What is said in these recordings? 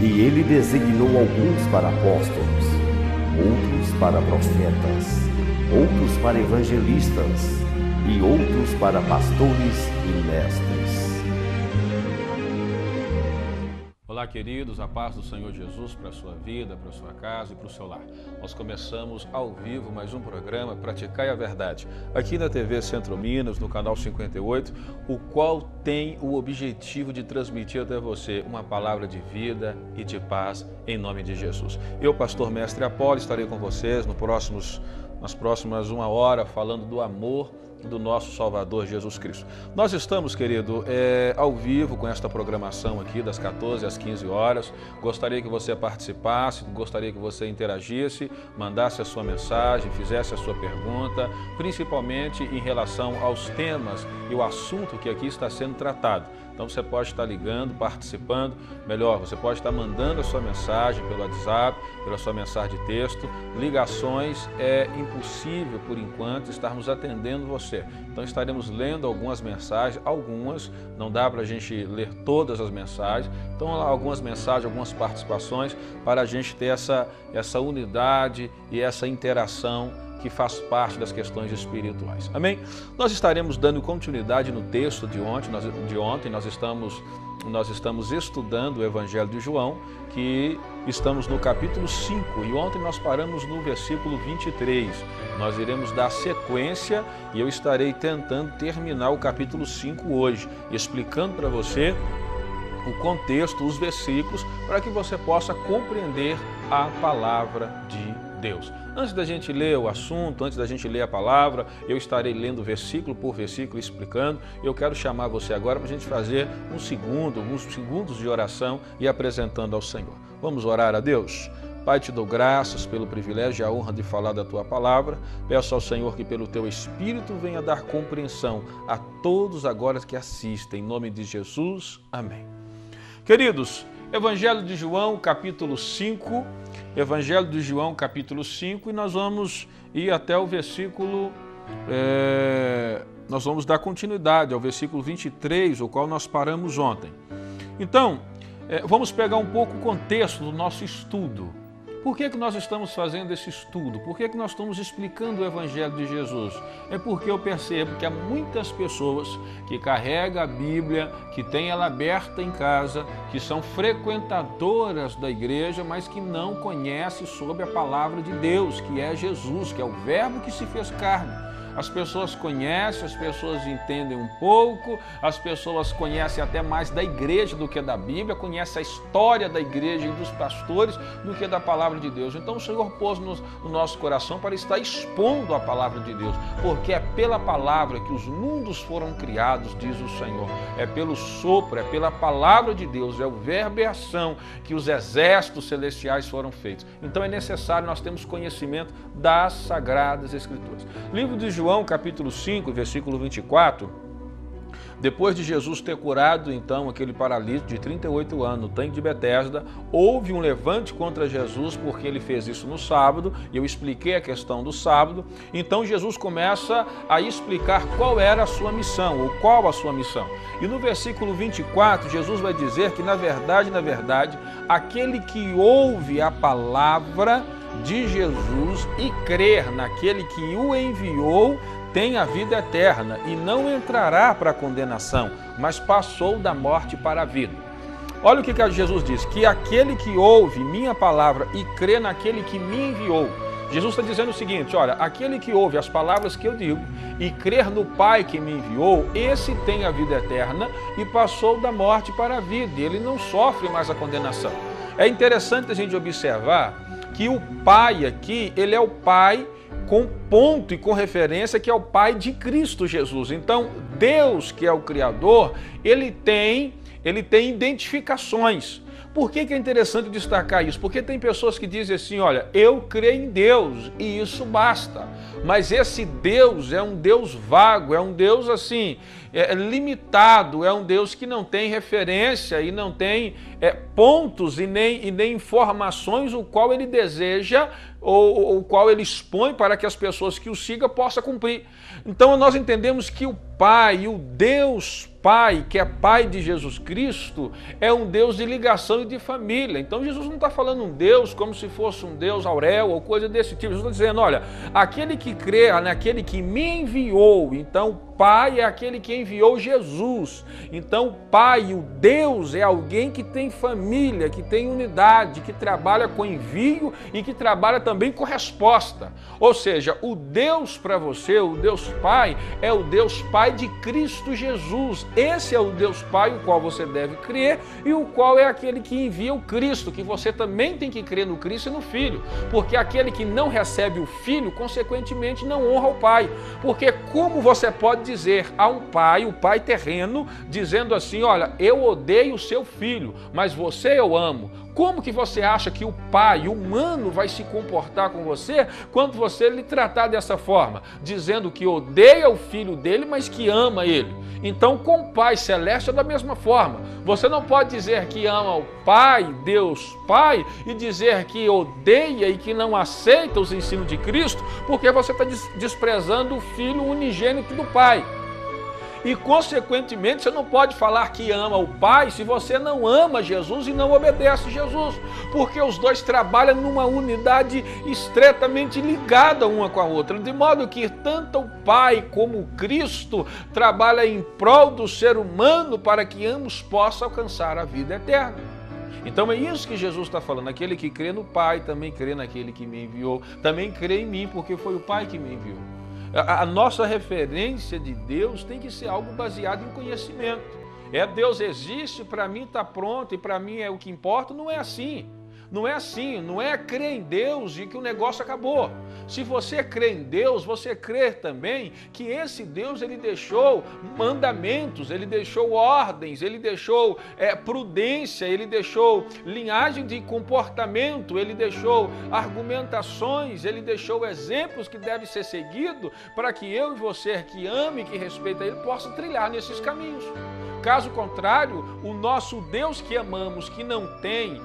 E ele designou alguns para apóstolos, outros para profetas, outros para evangelistas e outros para pastores e mestres. Olá, queridos, a paz do Senhor Jesus para a sua vida, para a sua casa e para o seu lar. Nós começamos ao vivo mais um programa, Praticai a Verdade, aqui na TV Centro Minas, no canal 58, o qual tem o objetivo de transmitir até você uma palavra de vida e de paz em nome de Jesus. Eu, pastor mestre Apolo, estarei com vocês nas próximas 1 hora falando do amor do nosso Salvador Jesus Cristo. Nós estamos, querido, ao vivo com esta programação aqui das 14 às 15 horas. Gostaria que você participasse, gostaria que você interagisse, mandasse a sua mensagem, fizesse a sua pergunta, principalmente em relação aos temas e o assunto que aqui está sendo tratado. Então você pode estar ligando, participando, melhor, você pode estar mandando a sua mensagem pelo WhatsApp, pela sua mensagem de texto. Ligações é impossível, por enquanto, estarmos atendendo você. Então estaremos lendo algumas mensagens, não dá para a gente ler todas as mensagens, então algumas mensagens, algumas participações para a gente ter essa unidade e essa interação que faz parte das questões espirituais. Amém? Nós estaremos dando continuidade no texto de ontem, nós estamos estudando o Evangelho de João, que estamos no capítulo 5, e ontem nós paramos no versículo 23. Nós iremos dar sequência e eu estarei tentando terminar o capítulo 5 hoje, explicando para você o contexto, os versículos, para que você possa compreender a palavra de Deus. Antes da gente ler o assunto, antes da gente ler a palavra, eu estarei lendo versículo por versículo, explicando. Eu quero chamar você agora para a gente fazer alguns segundos de oração e apresentando ao Senhor. Vamos orar a Deus? Pai, te dou graças pelo privilégio e a honra de falar da Tua palavra. Peço ao Senhor que pelo Teu Espírito venha dar compreensão a todos agora que assistem. Em nome de Jesus, amém. Queridos, Evangelho de João, capítulo 5, Evangelho de João, capítulo 5, e nós vamos ir até o versículo, nós vamos dar continuidade ao versículo 23, o qual nós paramos ontem. Então, vamos pegar um pouco o contexto do nosso estudo. Por que nós estamos fazendo esse estudo? Por que nós estamos explicando o Evangelho de Jesus? É porque eu percebo que há muitas pessoas que carregam a Bíblia, que têm ela aberta em casa, que são frequentadoras da igreja, mas que não conhecem sobre a palavra de Deus, que é Jesus, que é o Verbo que se fez carne. As pessoas conhecem, as pessoas entendem um pouco, as pessoas conhecem até mais da igreja do que da Bíblia, conhecem a história da igreja e dos pastores do que da palavra de Deus. Então o Senhor pôs no nosso coração para estar expondo a palavra de Deus, porque é pela palavra que os mundos foram criados, diz o Senhor. É pelo sopro, é pela palavra de Deus, é o verbo e a ação que os exércitos celestiais foram feitos. Então é necessário nós termos conhecimento das Sagradas Escrituras. Livro de João, capítulo 5, versículo 24, depois de Jesus ter curado, então, aquele paralítico de 38 anos no tanque de Betesda, houve um levante contra Jesus, porque ele fez isso no sábado, e eu expliquei a questão do sábado. Então Jesus começa a explicar qual era a sua missão, ou qual a sua missão. E no versículo 24, Jesus vai dizer que, na verdade, aquele que ouve a palavra de Jesus e crer naquele que o enviou tem a vida eterna e não entrará para a condenação, mas passou da morte para a vida. Olha o que Jesus diz, que aquele que ouve minha palavra e crê naquele que me enviou. Jesus está dizendo o seguinte, olha, aquele que ouve as palavras que eu digo e crer no Pai que me enviou, esse tem a vida eterna e passou da morte para a vida, e ele não sofre mais a condenação. É interessante a gente observar que o Pai aqui, ele é o Pai com ponto e com referência, que é o Pai de Cristo Jesus. Então, Deus, que é o Criador, ele tem identificações. Por que é interessante destacar isso? Porque tem pessoas que dizem assim, olha, eu creio em Deus e isso basta. Mas esse Deus é um Deus vago, é um Deus assim, limitado, é um Deus que não tem referência e não tem pontos e nem informações o qual ele deseja ou o qual ele expõe para que as pessoas que o sigam possam cumprir. Então nós entendemos que o Pai, o Deus Pai, que é Pai de Jesus Cristo, é um Deus de ligação e de família. Então Jesus não está falando um Deus como se fosse um Deus Aurel ou coisa desse tipo. Jesus está dizendo, olha, aquele que crê naquele que me enviou, então Pai é aquele que enviou Jesus. Então Pai, o Deus, é alguém que tem família, que tem unidade, que trabalha com envio e que trabalha também com resposta. Ou seja, o Deus para você, o Deus Pai, é o Deus Pai de Cristo Jesus. Esse é o Deus Pai, o qual você deve crer e o qual é aquele que envia o Cristo, que você também tem que crer no Cristo e no Filho. Porque aquele que não recebe o Filho, consequentemente, não honra o Pai. Porque como você pode dizer a um pai, o pai terreno, dizendo assim, olha, eu odeio o seu filho, mas você eu amo. Como que você acha que o pai humano vai se comportar com você quando você lhe tratar dessa forma? Dizendo que odeia o filho dele, mas que ama ele. Então, com o Pai Celeste é da mesma forma. Você não pode dizer que ama o Pai, Deus Pai, e dizer que odeia e que não aceita os ensinos de Cristo, porque você está desprezando o Filho unigênito do Pai. E, consequentemente, você não pode falar que ama o Pai se você não ama Jesus e não obedece Jesus, porque os dois trabalham numa unidade estreitamente ligada uma com a outra, de modo que tanto o Pai como o Cristo trabalham em prol do ser humano para que ambos possam alcançar a vida eterna. Então é isso que Jesus está falando, aquele que crê no Pai também crê naquele que me enviou, também crê em mim, porque foi o Pai que me enviou. A nossa referência de Deus tem que ser algo baseado em conhecimento. Deus existe, para mim está pronto e para mim é o que importa. Não é assim. Não é assim, não é crer em Deus e que o negócio acabou. Se você crê em Deus, você crê também que esse Deus, ele deixou mandamentos, ele deixou ordens, ele deixou prudência, ele deixou linhagem de comportamento, ele deixou argumentações, ele deixou exemplos que devem ser seguidos para que eu e você que ame e que respeita ele possa trilhar nesses caminhos. Caso contrário, o nosso Deus que amamos, que não tem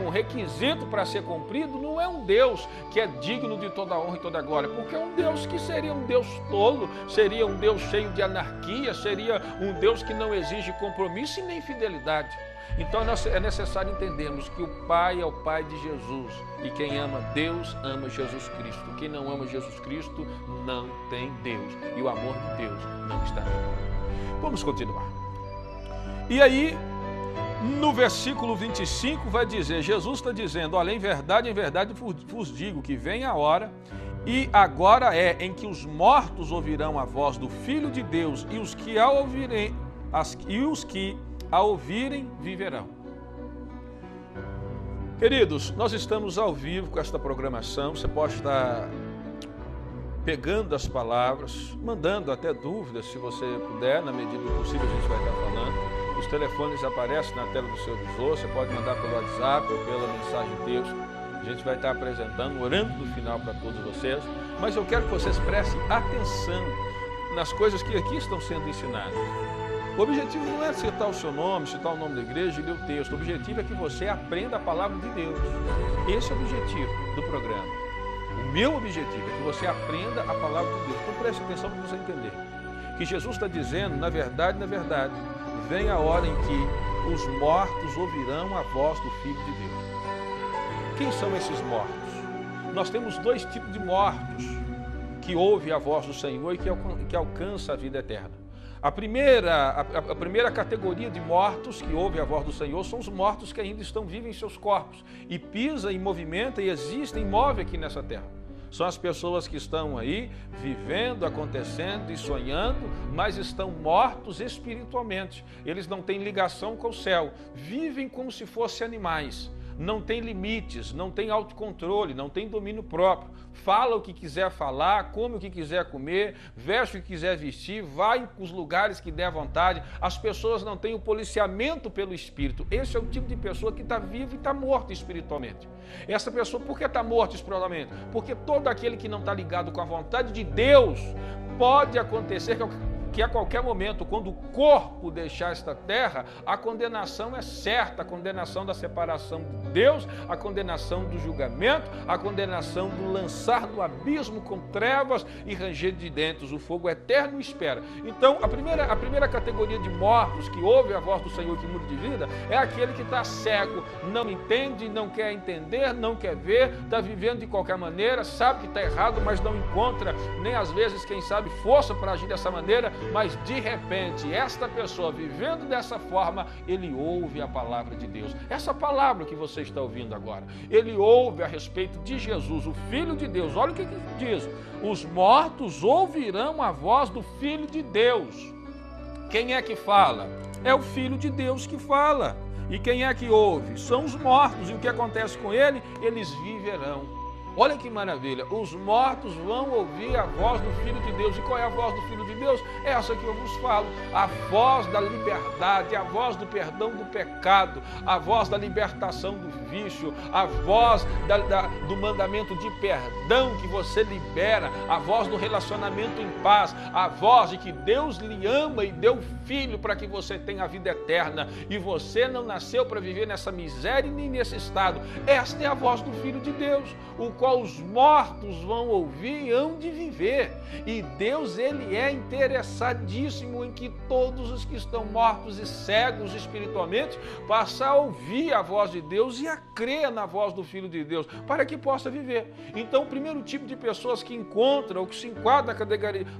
um requisito para ser cumprido, não é um Deus que é digno de toda honra e toda glória, porque é um Deus que seria um Deus tolo, seria um Deus cheio de anarquia, seria um Deus que não exige compromisso e nem fidelidade. Então é necessário entendermos que o Pai é o Pai de Jesus e quem ama Deus ama Jesus Cristo. Quem não ama Jesus Cristo não tem Deus e o amor de Deus não está nele. Vamos continuar. E aí, no versículo 25 vai dizer, Jesus está dizendo, olha, em verdade vos digo que vem a hora, e agora é, em que os mortos ouvirão a voz do Filho de Deus, e os que a ouvirem viverão. Queridos, nós estamos ao vivo com esta programação, você pode estar pegando as palavras, mandando até dúvidas, se você puder, na medida do possível a gente vai estar falando. Os telefones aparecem na tela do seu visor, você pode mandar pelo WhatsApp ou pela mensagem de texto. A gente vai estar apresentando, orando no final para todos vocês. Mas eu quero que vocês prestem atenção nas coisas que aqui estão sendo ensinadas. O objetivo não é citar o seu nome, citar o nome da igreja e ler o texto. O objetivo é que você aprenda a palavra de Deus. Esse é o objetivo do programa. O meu objetivo é que você aprenda a palavra de Deus. Então preste atenção para você entender. Que Jesus está dizendo, na verdade, vem a hora em que os mortos ouvirão a voz do Filho de Deus. Quem são esses mortos? Nós temos dois tipos de mortos que ouvem a voz do Senhor e que alcançam a vida eterna. A primeira categoria de mortos que ouvem a voz do Senhor são os mortos que ainda estão vivos em seus corpos e pisam e movimentam e existem, móveis aqui nessa terra. São as pessoas que estão aí vivendo, acontecendo e sonhando, mas estão mortos espiritualmente. Eles não têm ligação com o céu, vivem como se fossem animais. Não tem limites, não tem autocontrole, não tem domínio próprio. Fala o que quiser falar, come o que quiser comer, veste o que quiser vestir, vai os lugares que der vontade. As pessoas não têm o policiamento pelo espírito. Esse é o tipo de pessoa que está viva e está morta espiritualmente. Essa pessoa, por que está morta espiritualmente? Porque todo aquele que não está ligado com a vontade de Deus, pode acontecer que a qualquer momento, quando o corpo deixar esta terra, a condenação é certa, a condenação da separação de Deus, a condenação do julgamento, a condenação do lançar no abismo com trevas e ranger de dentes. O fogo eterno espera. Então, a primeira categoria de mortos que ouve a voz do Senhor que muda de vida é aquele que está cego, não entende, não quer entender, não quer ver, está vivendo de qualquer maneira, sabe que está errado, mas não encontra nem às vezes, quem sabe, força para agir dessa maneira, mas de repente, esta pessoa vivendo dessa forma, ele ouve a palavra de Deus. Essa palavra que você está ouvindo agora, ele ouve a respeito de Jesus, o Filho de Deus. Olha o que diz: os mortos ouvirão a voz do Filho de Deus. Quem é que fala? É o Filho de Deus que fala. E quem é que ouve? São os mortos. E o que acontece com ele? Eles viverão. Olha que maravilha, os mortos vão ouvir a voz do Filho de Deus. E qual é a voz do Filho de Deus? É essa que eu vos falo, a voz da liberdade, a voz do perdão do pecado, a voz da libertação do vício, a voz do mandamento de perdão que você libera, a voz do relacionamento em paz, a voz de que Deus lhe ama e deu Filho para que você tenha a vida eterna, e você não nasceu para viver nessa miséria e nem nesse estado. Esta é a voz do Filho de Deus, o qual os mortos vão ouvir e hão de viver. E Deus, ele é interessadíssimo em que todos os que estão mortos e cegos espiritualmente passem a ouvir a voz de Deus e a crer na voz do Filho de Deus, para que possa viver. Então, o primeiro tipo de pessoas que encontram, ou que se enquadra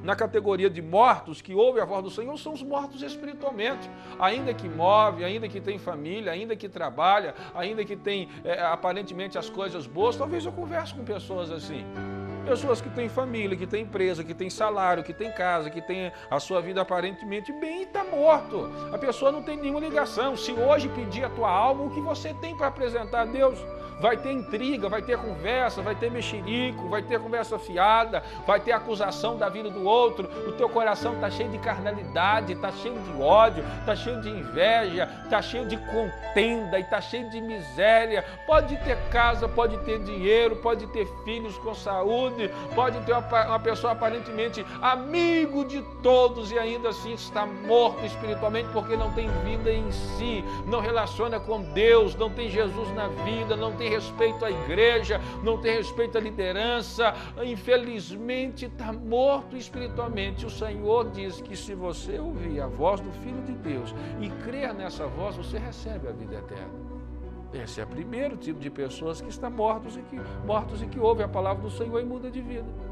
na categoria de mortos, que ouvem a voz do Senhor, são os mortos espiritualmente. Ainda que move, ainda que tem família, ainda que trabalha, ainda que tem aparentemente as coisas boas. Talvez eu converse com pessoas assim. Pessoas que têm família, que têm empresa, que têm salário, que têm casa, que têm a sua vida aparentemente bem, e está morto. A pessoa não tem nenhuma ligação. Se hoje pedir a tua alma, o que você tem para apresentar a Deus? Vai ter intriga, vai ter conversa, vai ter mexerico, vai ter conversa fiada, vai ter acusação da vida do outro. O teu coração está cheio de carnalidade, está cheio de ódio, está cheio de inveja, está cheio de contenda e está cheio de miséria. Pode ter casa, pode ter dinheiro, pode ter filhos com saúde, pode ter uma pessoa aparentemente amigo de todos e ainda assim está morto espiritualmente porque não tem vida em si, não relaciona com Deus, não tem Jesus na vida, não tem respeito à igreja, não tem respeito à liderança, infelizmente está morto espiritualmente. O Senhor diz que se você ouvir a voz do Filho de Deus e crer nessa voz, você recebe a vida eterna. Esse é o primeiro tipo de pessoas que estão mortos e que ouvem a palavra do Senhor e mudam de vida.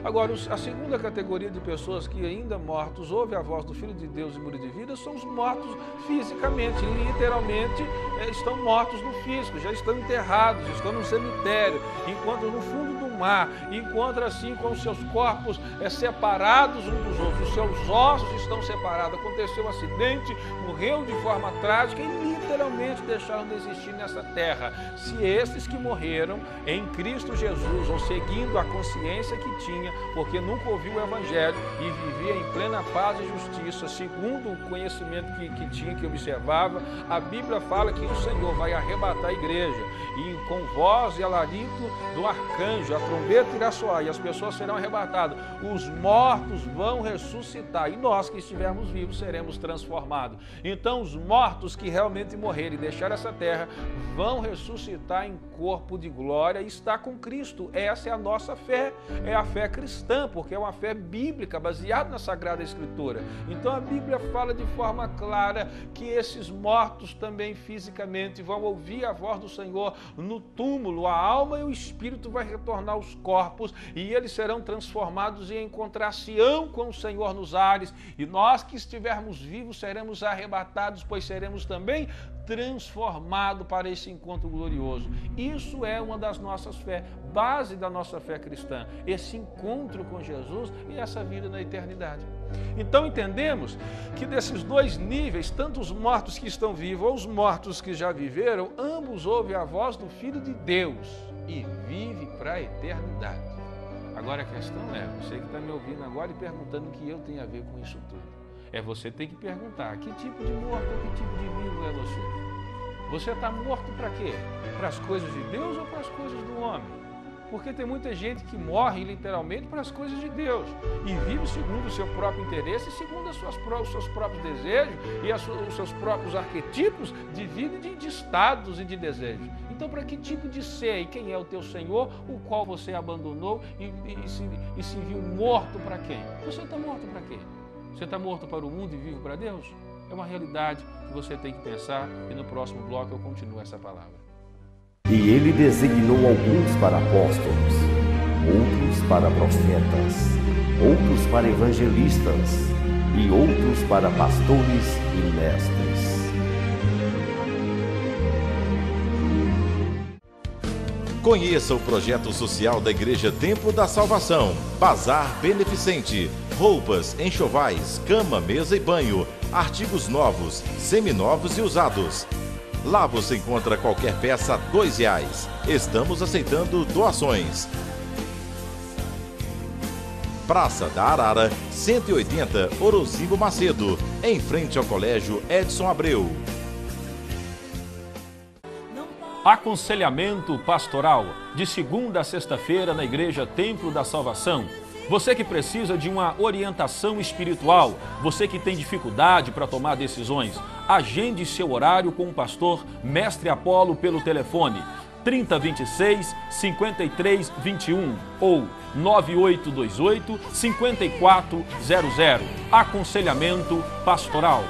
Agora, a segunda categoria de pessoas que ainda mortos ouvem a voz do Filho de Deus e mudam de vida são os mortos fisicamente, literalmente estão mortos no físico, já estão enterrados, estão no cemitério, encontram no fundo do mar, encontram assim com os seus corpos separados uns dos outros, os seus ossos estão separados, aconteceu um acidente, morreu de forma trágica e literalmente deixaram de existir nessa terra. Se esses que morreram em Cristo Jesus, ou seguindo a consciência que tinha, porque nunca ouviu o Evangelho e vivia em plena paz e justiça, segundo o conhecimento que tinha, que observava, a Bíblia fala que o Senhor vai arrebatar a igreja, e com voz e alarido do arcanjo, a trombeta irá soar, e as pessoas serão arrebatadas. Os mortos vão ressuscitar, e nós que estivermos vivos seremos transformados. Então, os mortos que realmente morrerem e deixarem essa terra vão ressuscitar em corpo de glória e estar com Cristo. Essa é a nossa fé, é a fé cristã, porque é uma fé bíblica, baseada na Sagrada Escritura. Então a Bíblia fala de forma clara que esses mortos também fisicamente vão ouvir a voz do Senhor no túmulo. A alma e o espírito vai retornar aos corpos e eles serão transformados e encontrar-se-ão com o Senhor nos ares. E nós que estivermos vivos seremos arrebatados, pois seremos também transformados para esse encontro glorioso. Isso é uma das nossas fé, base da nossa fé cristã, esse encontro com Jesus e essa vida na eternidade. Então entendemos que desses dois níveis, tanto os mortos que estão vivos ou os mortos que já viveram, ambos ouvem a voz do Filho de Deus e vivem para a eternidade. Agora a questão é, você que está me ouvindo agora e perguntando o que eu tenho a ver com isso tudo. Você tem que perguntar, que tipo de morto ou que tipo de vivo é você? Você está morto para quê? Para as coisas de Deus ou para as coisas do homem? Porque tem muita gente que morre literalmente para as coisas de Deus e vive segundo o seu próprio interesse, segundo os seus próprios desejos e os seus próprios arquetipos de vida, de estados e de desejos. Então, para que tipo de ser e quem é o teu Senhor, o qual você abandonou e se viu morto para quem? Você está morto para quê? Você está morto para o mundo e vivo para Deus? É uma realidade que você tem que pensar e no próximo bloco eu continuo essa palavra. E ele designou alguns para apóstolos, outros para profetas, outros para evangelistas e outros para pastores e mestres. Conheça o projeto social da Igreja Templo da Salvação. Bazar Beneficente. Roupas, enxovais, cama, mesa e banho. Artigos novos, seminovos e usados. Lá você encontra qualquer peça a R$2. Estamos aceitando doações. Praça da Arara, 180, Orozimbo Macedo, em frente ao Colégio Edson Abreu. Aconselhamento pastoral, de segunda a sexta-feira na Igreja Templo da Salvação. Você que precisa de uma orientação espiritual, você que tem dificuldade para tomar decisões, agende seu horário com o pastor Mestre Apolo pelo telefone 3026-5321 ou 9828-5400. Aconselhamento pastoral.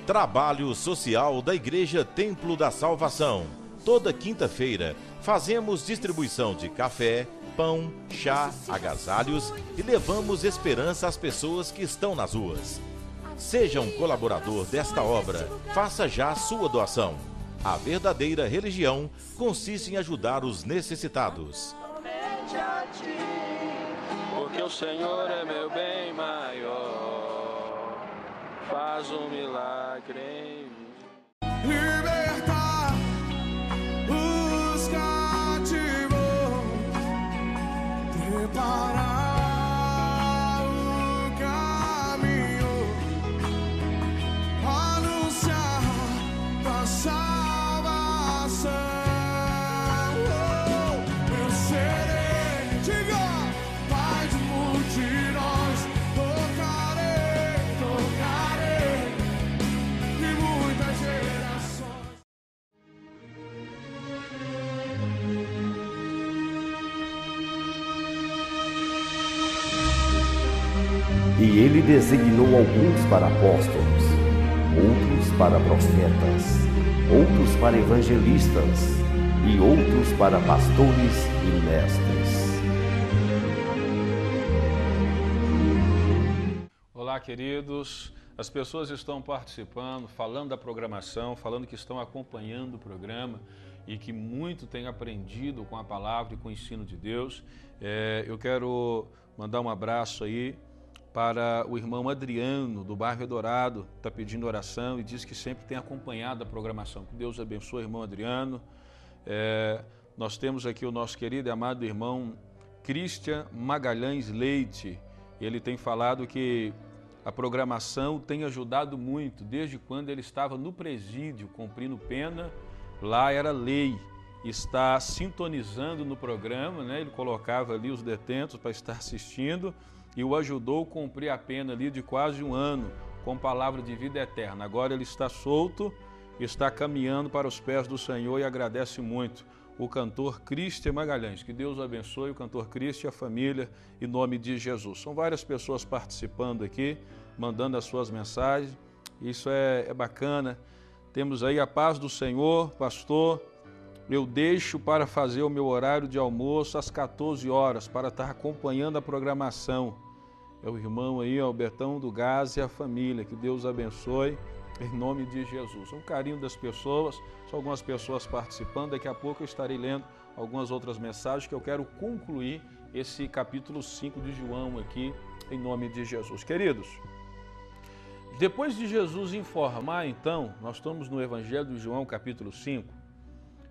Trabalho social da Igreja Templo da Salvação. Toda quinta-feira fazemos distribuição de café, pão, chá, agasalhos e levamos esperança às pessoas que estão nas ruas. Seja um colaborador desta obra, faça já a sua doação. A verdadeira religião consiste em ajudar os necessitados. Porque o Senhor é meu bem maior, faz um milagre em mim. Libertar os cativos, preparar o caminho, anunciar a salvação. Eu serei, diga, Pai de multidões, tocarei de muitas gerações. E ele designou alguns para apóstolos, outros para profetas, outros para evangelistas e outros para pastores e mestres. Olá, queridos. As pessoas estão participando, falando da programação, falando que estão acompanhando o programa e que muito têm aprendido com a palavra e com o ensino de Deus. Eu quero mandar um abraço aí para o irmão Adriano, do bairro Eldorado, está pedindo oração e diz que sempre tem acompanhado a programação. Que Deus abençoe, irmão Adriano. Nós temos aqui o nosso querido e amado irmão Cristian Magalhães Leite. Ele tem falado que a programação tem ajudado muito, desde quando ele estava no presídio, cumprindo pena, lá era lei. Está sintonizando no programa, né? Ele colocava ali os detentos para estar assistindo e o ajudou a cumprir a pena ali de quase 1 ano, com palavra de vida eterna. Agora ele está solto, está caminhando para os pés do Senhor e agradece muito. O cantor Cristian Magalhães. Que Deus abençoe o cantor Cristian e a família, em nome de Jesus. São várias pessoas participando aqui, mandando as suas mensagens. Isso é bacana. Temos aí a paz do Senhor, pastor. Eu deixo para fazer o meu horário de almoço às 14 horas, para estar acompanhando a programação. É o irmão aí, Albertão do Gás e a família. Que Deus abençoe. Em nome de Jesus. Um carinho das pessoas, são algumas pessoas participando. Daqui a pouco eu estarei lendo algumas outras mensagens que eu quero concluir esse capítulo 5 de João aqui, em nome de Jesus. Queridos, depois de Jesus informar, então, nós estamos no Evangelho de João, capítulo 5,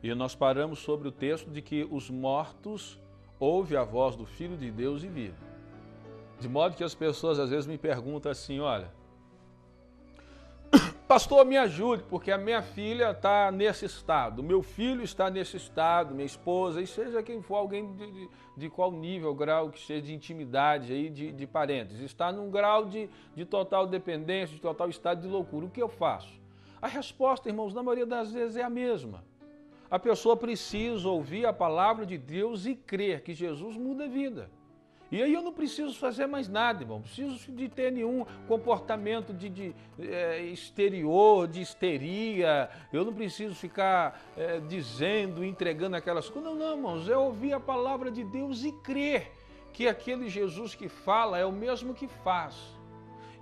e nós paramos sobre o texto de que os mortos ouvem a voz do Filho de Deus e vivem. De modo que as pessoas às vezes me perguntam assim, olha, Pastor, me ajude, porque a minha filha está nesse estado, meu filho está nesse estado, minha esposa, e seja quem for, alguém de qual nível, grau que seja de intimidade aí, de parentes, está num grau de total dependência, de total estado de loucura. O que eu faço? A resposta, irmãos, na maioria das vezes é a mesma. A pessoa precisa ouvir a palavra de Deus e crer que Jesus muda a vida. E aí eu não preciso fazer mais nada, irmão. Não preciso de ter nenhum comportamento exterior, de histeria. Eu não preciso ficar dizendo, entregando aquelas coisas. Não, não, irmãos. É ouvir a palavra de Deus e crer que aquele Jesus que fala é o mesmo que faz.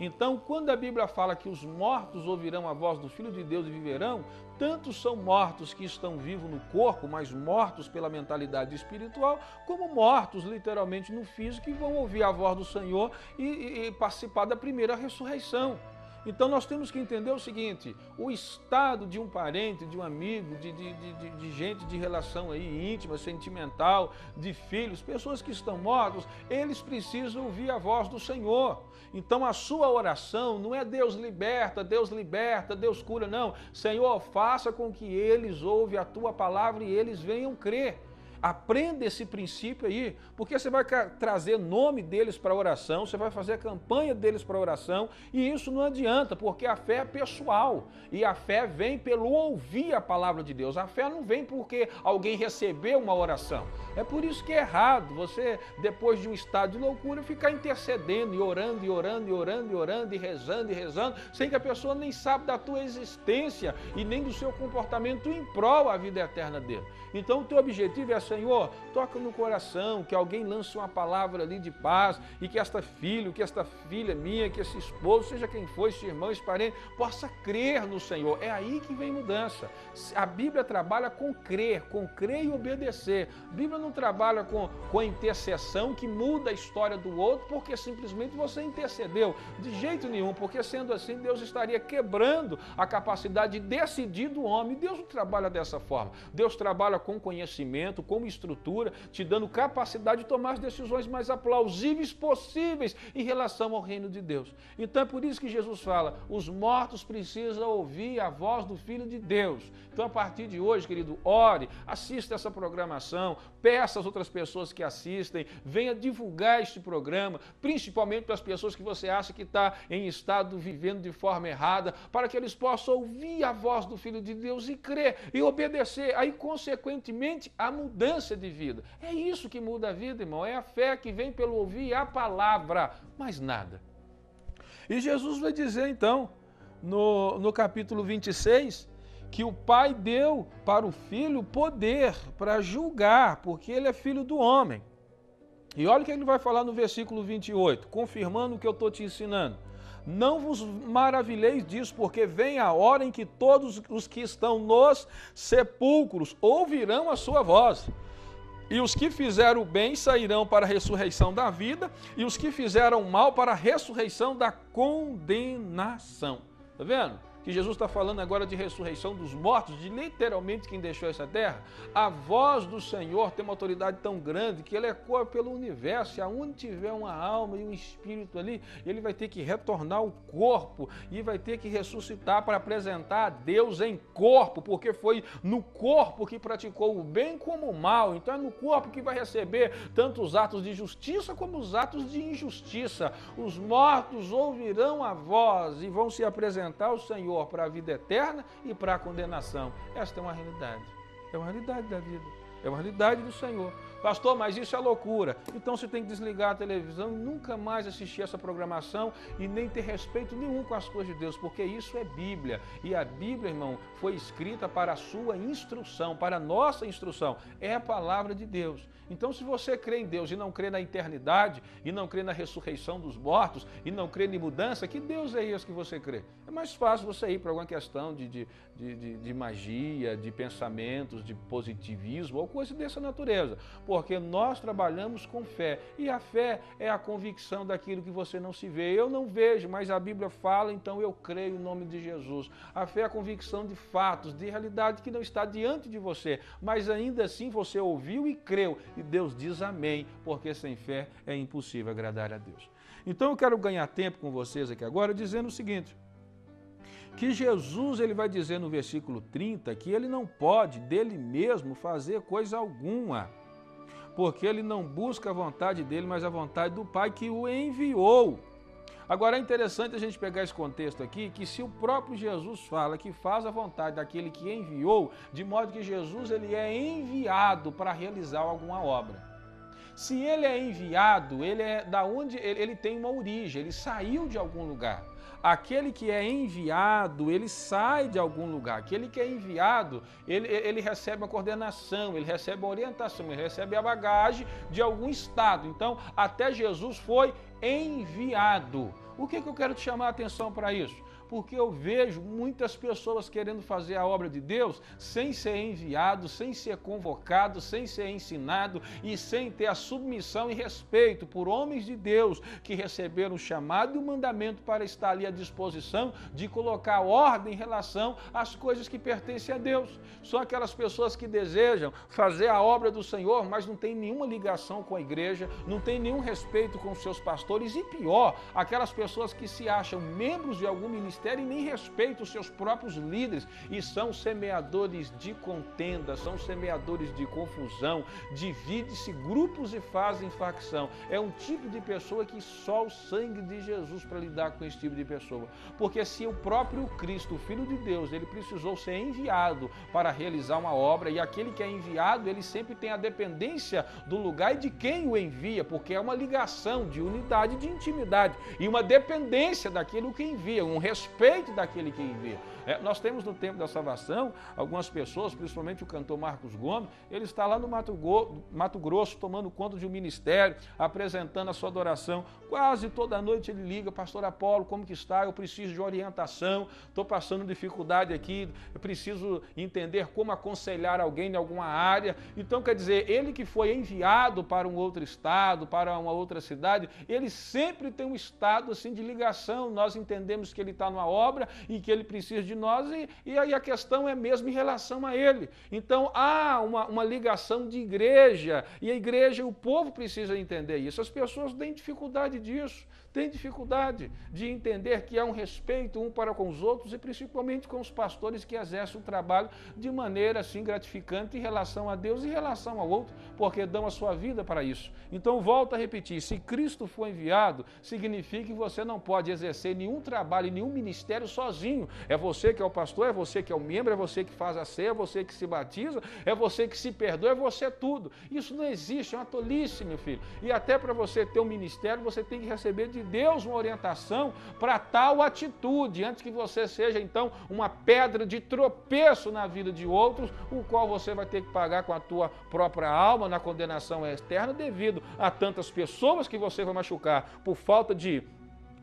Então, quando a Bíblia fala que os mortos ouvirão a voz do Filho de Deus e viverão, tanto são mortos que estão vivos no corpo, mas mortos pela mentalidade espiritual, como mortos literalmente no físico, que vão ouvir a voz do Senhor e participar da primeira ressurreição. Então nós temos que entender o seguinte: o estado de um parente, de um amigo, de gente de relação aí íntima, sentimental, de filhos, pessoas que estão mortos, eles precisam ouvir a voz do Senhor. Então a sua oração não é Deus liberta, Deus cura, não. Senhor, faça com que eles ouvem a tua palavra e eles venham crer. Aprenda esse princípio aí, porque você vai trazer nome deles para a oração, você vai fazer a campanha deles para a oração, e isso não adianta, porque a fé é pessoal, e a fé vem pelo ouvir a palavra de Deus. A fé não vem porque alguém recebeu uma oração. É por isso que é errado você, depois de um estado de loucura, ficar intercedendo e orando, e rezando, sem que a pessoa nem sabe da tua existência e nem do seu comportamento em prol à vida eterna dele. Então o teu objetivo é: Senhor, toca no coração, que alguém lance uma palavra ali de paz, e que esta filha minha, que esse esposo, seja quem for, esse irmão, esse parente, possa crer no Senhor. É aí que vem mudança. A Bíblia trabalha com crer e obedecer. A Bíblia não trabalha com a intercessão que muda a história do outro, porque simplesmente você intercedeu. De jeito nenhum, porque sendo assim, Deus estaria quebrando a capacidade de decidir do homem. Deus não trabalha dessa forma. Deus trabalha com conhecimento, com estrutura, te dando capacidade de tomar as decisões mais aplausíveis possíveis em relação ao reino de Deus. Então é por isso que Jesus fala: os mortos precisam ouvir a voz do Filho de Deus. Então a partir de hoje, querido, ore, assista essa programação, peça às outras pessoas que assistem, venha divulgar este programa, principalmente para as pessoas que você acha que está em estado vivendo de forma errada, para que eles possam ouvir a voz do Filho de Deus e crer e obedecer, aí consequentemente a mudança de vida. É isso que muda a vida, irmão. É a fé que vem pelo ouvir a palavra, mais nada. E Jesus vai dizer então, no capítulo 26, que o Pai deu para o Filho poder para julgar, porque ele é filho do homem. E olha o que ele vai falar no versículo 28, confirmando o que eu estou te ensinando. Não vos maravilheis disso, porque vem a hora em que todos os que estão nos sepulcros ouvirão a sua voz. E os que fizeram o bem sairão para a ressurreição da vida, e os que fizeram o mal para a ressurreição da condenação. Está vendo? Que Jesus está falando agora de ressurreição dos mortos, de literalmente quem deixou essa terra. A voz do Senhor tem uma autoridade tão grande que ele ecoa pelo universo, e aonde tiver uma alma e um espírito ali, ele vai ter que retornar ao corpo e vai ter que ressuscitar para apresentar a Deus em corpo, porque foi no corpo que praticou o bem como o mal. Então é no corpo que vai receber tanto os atos de justiça como os atos de injustiça. Os mortos ouvirão a voz e vão se apresentar ao Senhor para a vida eterna e para a condenação. Esta é uma realidade. É uma realidade da vida. É uma realidade do Senhor. Pastor, mas isso é loucura. Então você tem que desligar a televisão e nunca mais assistir essa programação e nem ter respeito nenhum com as coisas de Deus, porque isso é Bíblia. E a Bíblia, irmão, foi escrita para a sua instrução, para a nossa instrução. É a palavra de Deus. Então, se você crê em Deus e não crê na eternidade, e não crê na ressurreição dos mortos, e não crê em mudança, que Deus é esse que você crê? É mais fácil você ir para alguma questão de magia, de pensamentos, de positivismo, ou coisa dessa natureza. Porque nós trabalhamos com fé. E a fé é a convicção daquilo que você não se vê. Eu não vejo, mas a Bíblia fala, então eu creio em nome de Jesus. A fé é a convicção de fatos, de realidade que não está diante de você. Mas ainda assim você ouviu e creu. E Deus diz amém, porque sem fé é impossível agradar a Deus. Então eu quero ganhar tempo com vocês aqui agora dizendo o seguinte, que Jesus ele vai dizer no versículo 30 que ele não pode dele mesmo fazer coisa alguma, porque ele não busca a vontade dele, mas a vontade do Pai que o enviou. Agora é interessante a gente pegar esse contexto aqui, que se o próprio Jesus fala que faz a vontade daquele que enviou, de modo que Jesus ele é enviado para realizar alguma obra. Se ele é enviado, ele é da onde ele tem uma origem, ele saiu de algum lugar. Aquele que é enviado, ele sai de algum lugar. Aquele que é enviado, ele recebe a coordenação, ele recebe a orientação, ele recebe a bagagem de algum estado. Então, até Jesus foi enviado. O que eu quero te chamar a atenção para isso? Porque eu vejo muitas pessoas querendo fazer a obra de Deus sem ser enviado, sem ser convocado, sem ser ensinado e sem ter a submissão e respeito por homens de Deus que receberam o chamado e o mandamento para estar ali à disposição de colocar ordem em relação às coisas que pertencem a Deus. São aquelas pessoas que desejam fazer a obra do Senhor, mas não tem nenhuma ligação com a igreja, não tem nenhum respeito com os seus pastores e pior, aquelas pessoas que se acham membros de algum ministério e nem respeitam os seus próprios líderes e são semeadores de contenda, são semeadores de confusão, divide-se grupos e fazem facção. É um tipo de pessoa que só o sangue de Jesus para lidar com esse tipo de pessoa. Porque se o próprio Cristo, o Filho de Deus, ele precisou ser enviado para realizar uma obra, e aquele que é enviado, ele sempre tem a dependência do lugar e de quem o envia, porque é uma ligação de unidade, de intimidade e uma dependência daquele que envia, um respeito daquele que envia. Nós temos no tempo da salvação algumas pessoas, principalmente o cantor Marcos Gomes, ele está lá no Mato Grosso tomando conta de um ministério, apresentando a sua adoração. Quase toda noite ele liga: pastor Apolo, como que está? Eu preciso de orientação, estou passando dificuldade aqui, eu preciso entender como aconselhar alguém em alguma área. Então, quer dizer, ele que foi enviado para um outro estado, para uma outra cidade, ele sempre tem um estado assim de ligação. Nós entendemos que ele está numa obra e que ele precisa de nós, e aí a questão é mesmo em relação a ele. Então há uma ligação de igreja, e a igreja, o povo precisa entender isso. As pessoas têm dificuldade disso, têm dificuldade de entender que há um respeito um para com os outros, e principalmente com os pastores que exercem o trabalho de maneira assim gratificante em relação a Deus e em relação ao outro, porque dão a sua vida para isso. Então volto a repetir, se Cristo foi enviado, significa que você não pode exercer nenhum trabalho, nenhum ministério sozinho. É você que é o pastor, é você que é o membro, é você que faz a ceia, é você que se batiza, é você que se perdoa, é você tudo. Isso não existe, é uma tolice, meu filho. E até para você ter um ministério, você tem que receber de Deus uma orientação para tal atitude, antes que você seja então uma pedra de tropeço na vida de outros, o qual você vai ter que pagar com a tua própria alma na condenação eterna, devido a tantas pessoas que você vai machucar por falta de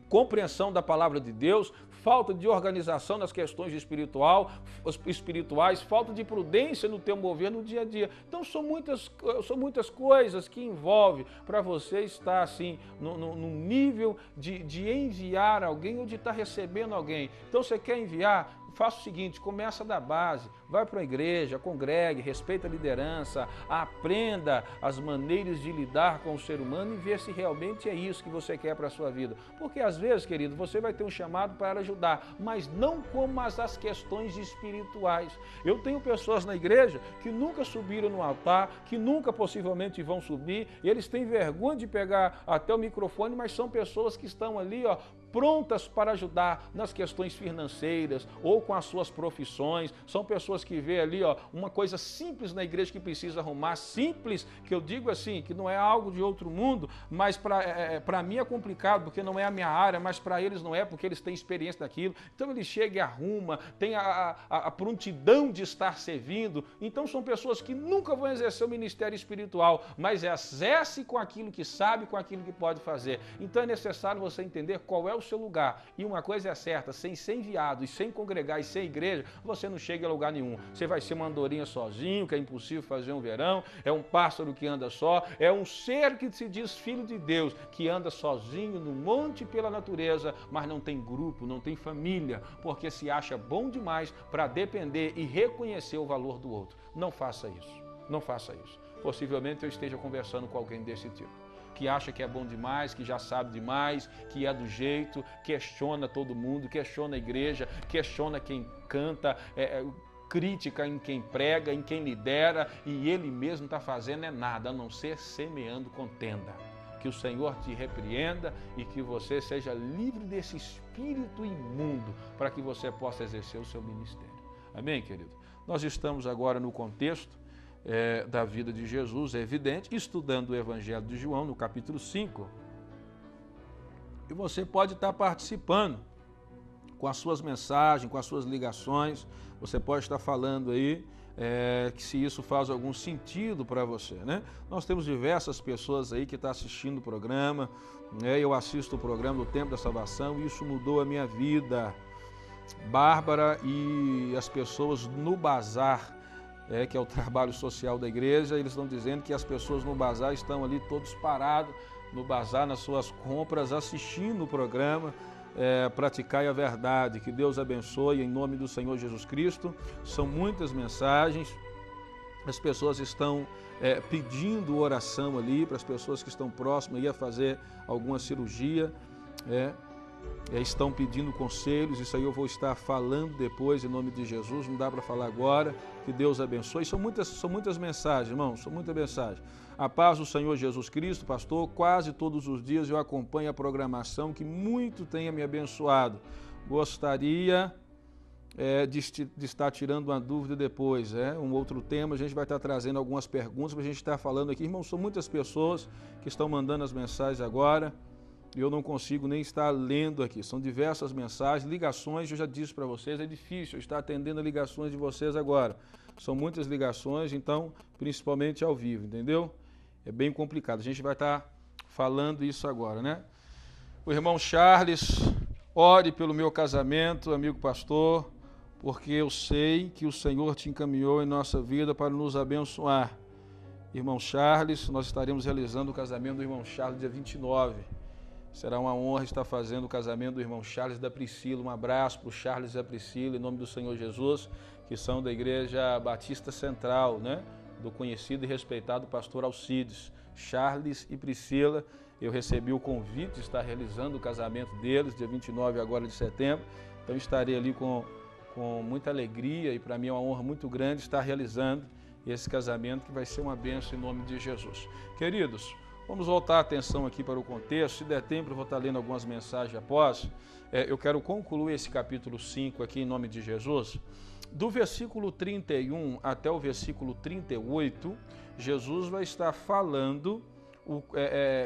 compreensão da palavra de Deus, falta de organização nas questões espirituais, falta de prudência no teu mover no dia a dia. Então são muitas coisas que envolvem para você estar assim num nível de enviar alguém ou de estar recebendo alguém. Então você quer enviar? Faça o seguinte, começa da base, vai para a igreja, congregue, respeita a liderança, aprenda as maneiras de lidar com o ser humano e ver se realmente é isso que você quer para a sua vida. Porque às vezes, querido, você vai ter um chamado para ajudar, mas não como as questões espirituais. Eu tenho pessoas na igreja que nunca subiram no altar, que nunca possivelmente vão subir, e eles têm vergonha de pegar até o microfone, mas são pessoas que estão ali, prontas para ajudar nas questões financeiras ou com as suas profissões. São pessoas que vê ali uma coisa simples na igreja que precisa arrumar, simples, que eu digo assim, que não é algo de outro mundo, mas para mim é complicado, porque não é a minha área, mas para eles não é, porque eles têm experiência daquilo. Então ele chega e arruma, tem a prontidão de estar servindo. Então são pessoas que nunca vão exercer o ministério espiritual, mas exerce com aquilo que sabe, com aquilo que pode fazer. Então é necessário você entender qual é o seu lugar. E uma coisa é certa, sem ser enviado e sem congregar e sem igreja, você não chega a lugar nenhum. Você vai ser uma andorinha sozinho, que é impossível fazer um verão, é um pássaro que anda só, é um ser que se diz filho de Deus, que anda sozinho no monte pela natureza, mas não tem grupo, não tem família, porque se acha bom demais para depender e reconhecer o valor do outro. Não faça isso, não faça isso. Possivelmente eu esteja conversando com alguém desse tipo. que acha que é bom demais, que já sabe demais, que é do jeito, questiona todo mundo, questiona a igreja, questiona quem canta, crítica em quem prega, em quem lidera, e ele mesmo está fazendo nada, a não ser semeando contenda. Que o Senhor te repreenda e que você seja livre desse espírito imundo para que você possa exercer o seu ministério. Amém, querido? Nós estamos agora no contexto da vida de Jesus, é evidente, estudando o Evangelho de João, no capítulo 5. E você pode estar participando com as suas mensagens, com as suas ligações, você pode estar falando aí que se isso faz algum sentido para você, né? Nós temos diversas pessoas aí que estão assistindo o programa, né? Eu assisto o programa do Tempo da Salvação e isso mudou a minha vida. Bárbara e as pessoas no bazar, que é o trabalho social da igreja, eles estão dizendo que as pessoas no bazar estão ali todos parados no bazar, nas suas compras, assistindo o programa. Praticai a verdade, que Deus abençoe em nome do Senhor Jesus Cristo. São muitas mensagens, as pessoas estão pedindo oração ali para as pessoas que estão próximas aí a fazer alguma cirurgia, estão pedindo conselhos, isso aí eu vou estar falando depois em nome de Jesus, não dá para falar agora, que Deus abençoe. São muitas mensagens, irmãos, são muitas mensagens. A paz do Senhor Jesus Cristo, pastor, quase todos os dias eu acompanho a programação que muito tenha me abençoado. Gostaria de estar tirando uma dúvida depois, um outro tema, a gente vai estar trazendo algumas perguntas para a gente estar falando aqui. Irmãos, são muitas pessoas que estão mandando as mensagens agora, e eu não consigo nem estar lendo aqui, são diversas mensagens, ligações, eu já disse para vocês, é difícil estar atendendo a ligações de vocês agora. São muitas ligações, então, principalmente ao vivo, entendeu? É bem complicado, a gente vai estar falando isso agora, né? O irmão Charles, ore pelo meu casamento, amigo pastor, porque eu sei que o Senhor te encaminhou em nossa vida para nos abençoar. Irmão Charles, nós estaremos realizando o casamento do irmão Charles dia 29. Será uma honra estar fazendo o casamento do irmão Charles e da Priscila. Um abraço para o Charles e a Priscila, em nome do Senhor Jesus, que são da Igreja Batista Central, né? Do conhecido e respeitado pastor Alcides. Charles e Priscila, eu recebi o convite de estar realizando o casamento deles, dia 29 agora de setembro. Então estarei ali com muita alegria e para mim é uma honra muito grande estar realizando esse casamento que vai ser uma bênção em nome de Jesus. Queridos, vamos voltar a atenção aqui para o contexto. Se der tempo, eu vou estar lendo algumas mensagens após. Eu quero concluir esse capítulo 5 aqui em nome de Jesus. Do versículo 31 até o versículo 38, Jesus vai estar falando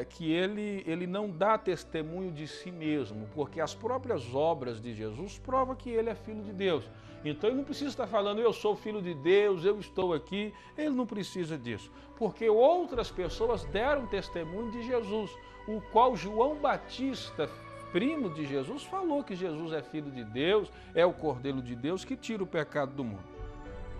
que ele não dá testemunho de si mesmo, porque as próprias obras de Jesus provam que ele é filho de Deus. Então ele não precisa estar falando, eu sou filho de Deus, eu estou aqui. Ele não precisa disso, porque outras pessoas deram testemunho de Jesus, o qual João Batista, primo de Jesus, falou que Jesus é filho de Deus, é o Cordeiro de Deus que tira o pecado do mundo.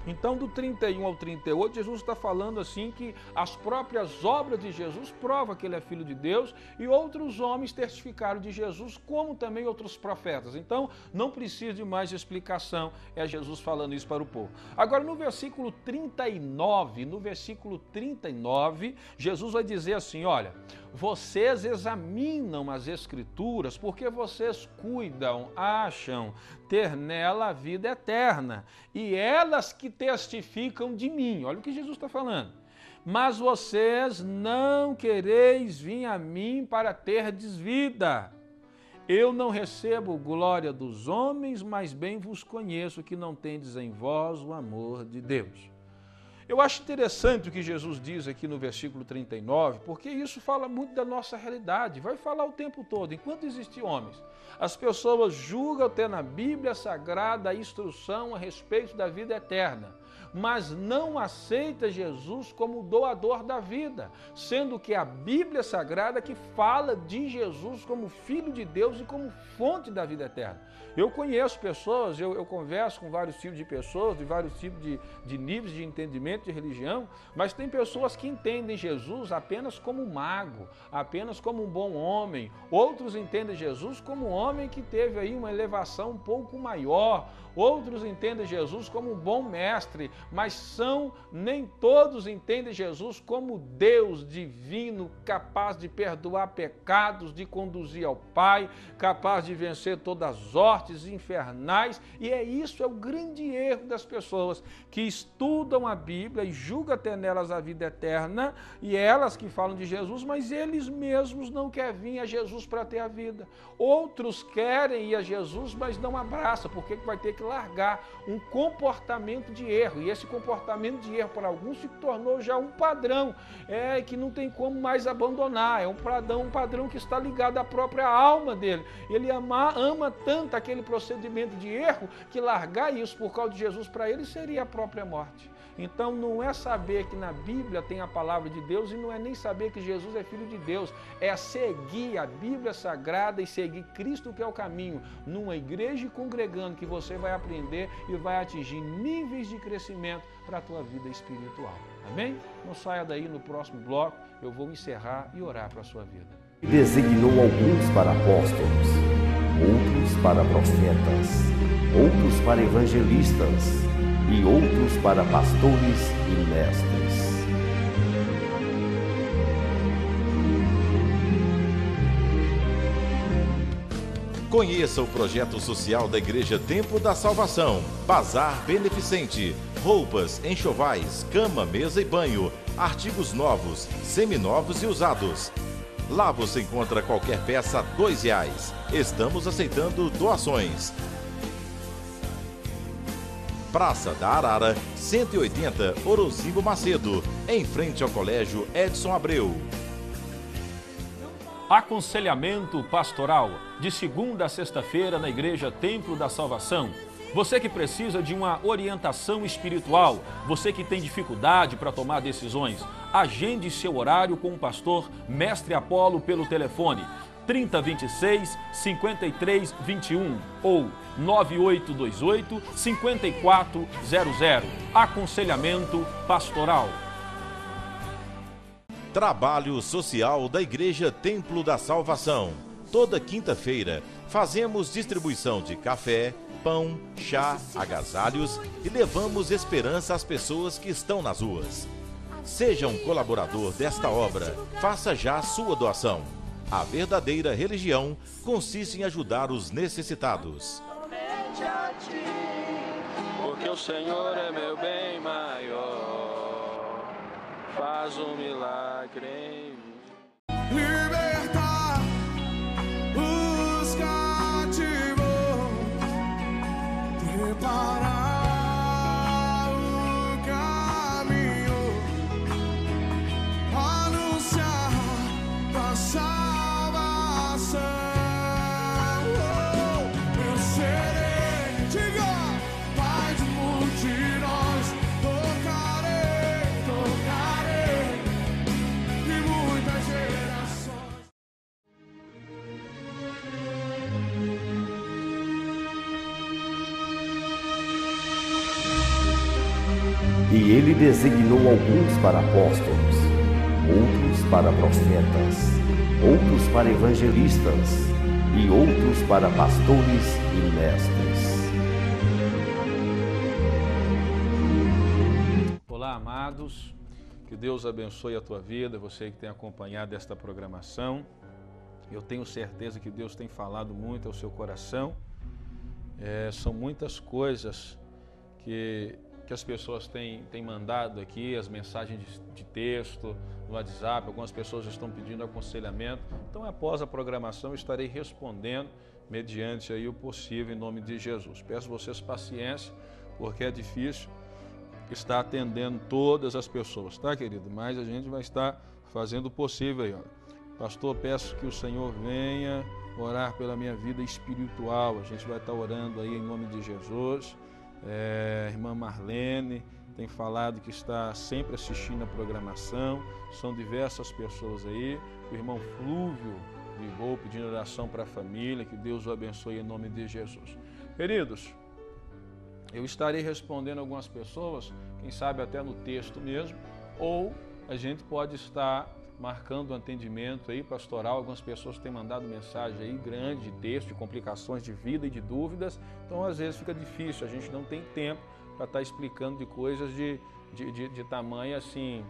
Então, do 31 ao 38, Jesus está falando assim que as próprias obras de Jesus provam que ele é filho de Deus e outros homens testificaram de Jesus, como também outros profetas. Então, não precisa de mais explicação, é Jesus falando isso para o povo. Agora, no versículo 39, Jesus vai dizer assim, olha, vocês examinam as Escrituras porque vocês cuidam, acham ter nela a vida eterna, e elas que testificam de mim. Olha o que Jesus está falando. Mas vocês não quereis vir a mim para terdes vida. Eu não recebo glória dos homens, mas bem vos conheço que não tendes em vós o amor de Deus. Eu acho interessante o que Jesus diz aqui no versículo 39, porque isso fala muito da nossa realidade, vai falar o tempo todo. Enquanto existem homens, as pessoas julgam ter na Bíblia Sagrada a instrução a respeito da vida eterna, mas não aceita Jesus como doador da vida, sendo que a Bíblia Sagrada que fala de Jesus como Filho de Deus e como fonte da vida eterna. Eu conheço pessoas, eu converso com vários tipos de pessoas, de vários tipos de níveis de entendimento de religião, mas tem pessoas que entendem Jesus apenas como um mago, apenas como um bom homem. Outros entendem Jesus como um homem que teve aí uma elevação um pouco maior. Outros entendem Jesus como um bom mestre, mas nem todos entendem Jesus como Deus divino, capaz de perdoar pecados, de conduzir ao Pai, capaz de vencer todas as hortes infernais. E isso é o grande erro das pessoas que estudam a Bíblia e julgam ter nelas a vida eterna, e elas que falam de Jesus, mas eles mesmos não querem vir a Jesus para ter a vida. Outros querem ir a Jesus, mas não abraçam, porque vai ter que largar um comportamento de erro, e esse comportamento de erro para alguns se tornou já um padrão, que não tem como mais abandonar, é um padrão que está ligado à própria alma dele. Ele ama tanto aquele procedimento de erro, que largar isso por causa de Jesus para ele seria a própria morte. Então não é saber que na Bíblia tem a palavra de Deus, e não é nem saber que Jesus é Filho de Deus, é seguir a Bíblia Sagrada e seguir Cristo, que é o caminho, numa igreja e congregando, que você vai aprender e vai atingir níveis de crescimento para a tua vida espiritual. Amém? Não saia daí, no próximo bloco eu vou encerrar e orar para a sua vida. Designou alguns para apóstolos, outros para profetas, outros para evangelistas e outros para pastores e mestres. Conheça o projeto social da Igreja Templo da Salvação. Bazar beneficente, roupas, enxovais, cama, mesa e banho, artigos novos, seminovos e usados. Lá você encontra qualquer peça a R$2. Estamos aceitando doações. Praça da Arara, 180, Orozimbo Macedo, em frente ao Colégio Edson Abreu. Aconselhamento pastoral, de segunda a sexta-feira na Igreja Templo da Salvação. Você que precisa de uma orientação espiritual, você que tem dificuldade para tomar decisões, agende seu horário com o pastor Mestre Apolo pelo telefone 3026-5321 ou 9828-5400. Aconselhamento pastoral. Trabalho social da Igreja Templo da Salvação. Toda quinta-feira fazemos distribuição de café, pão, chá, agasalhos e levamos esperança às pessoas que estão nas ruas. Seja um colaborador desta obra, faça já a sua doação. A verdadeira religião consiste em ajudar os necessitados. Porque o Senhor é meu bem maior, faz um milagre em mim. Libertar os cativos, preparar o caminho, anunciar a salvação. Eu serei, diga, Pai de multidões, tocarei de muitas gerações. E ele designou alguns para apóstolos, outros para profetas, outros para evangelistas e outros para pastores e mestres. Olá, amados, que Deus abençoe a tua vida, você que tem acompanhado esta programação. Eu tenho certeza que Deus tem falado muito ao seu coração. São muitas coisas que as pessoas têm mandado aqui, as mensagens de texto, no WhatsApp, algumas pessoas estão pedindo aconselhamento. Então, após a programação, eu estarei respondendo mediante aí o possível, em nome de Jesus. Peço vocês paciência, porque é difícil estar atendendo todas as pessoas, tá, querido? Mas a gente vai estar fazendo o possível aí, ó. Pastor, peço que o Senhor venha orar pela minha vida espiritual. A gente vai estar orando aí em nome de Jesus. Irmã Marlene tem falado que está sempre assistindo a programação. São diversas pessoas aí. O irmão Flúvio ligou pedindo oração para a família. Que Deus o abençoe em nome de Jesus. Queridos, eu estarei respondendo algumas pessoas, quem sabe até no texto mesmo, ou a gente pode estar marcando um atendimento aí pastoral. Algumas pessoas têm mandado mensagem aí grande de texto, de complicações de vida e de dúvidas. Então, às vezes fica difícil, a gente não tem tempo para estar explicando de coisas de tamanho assim,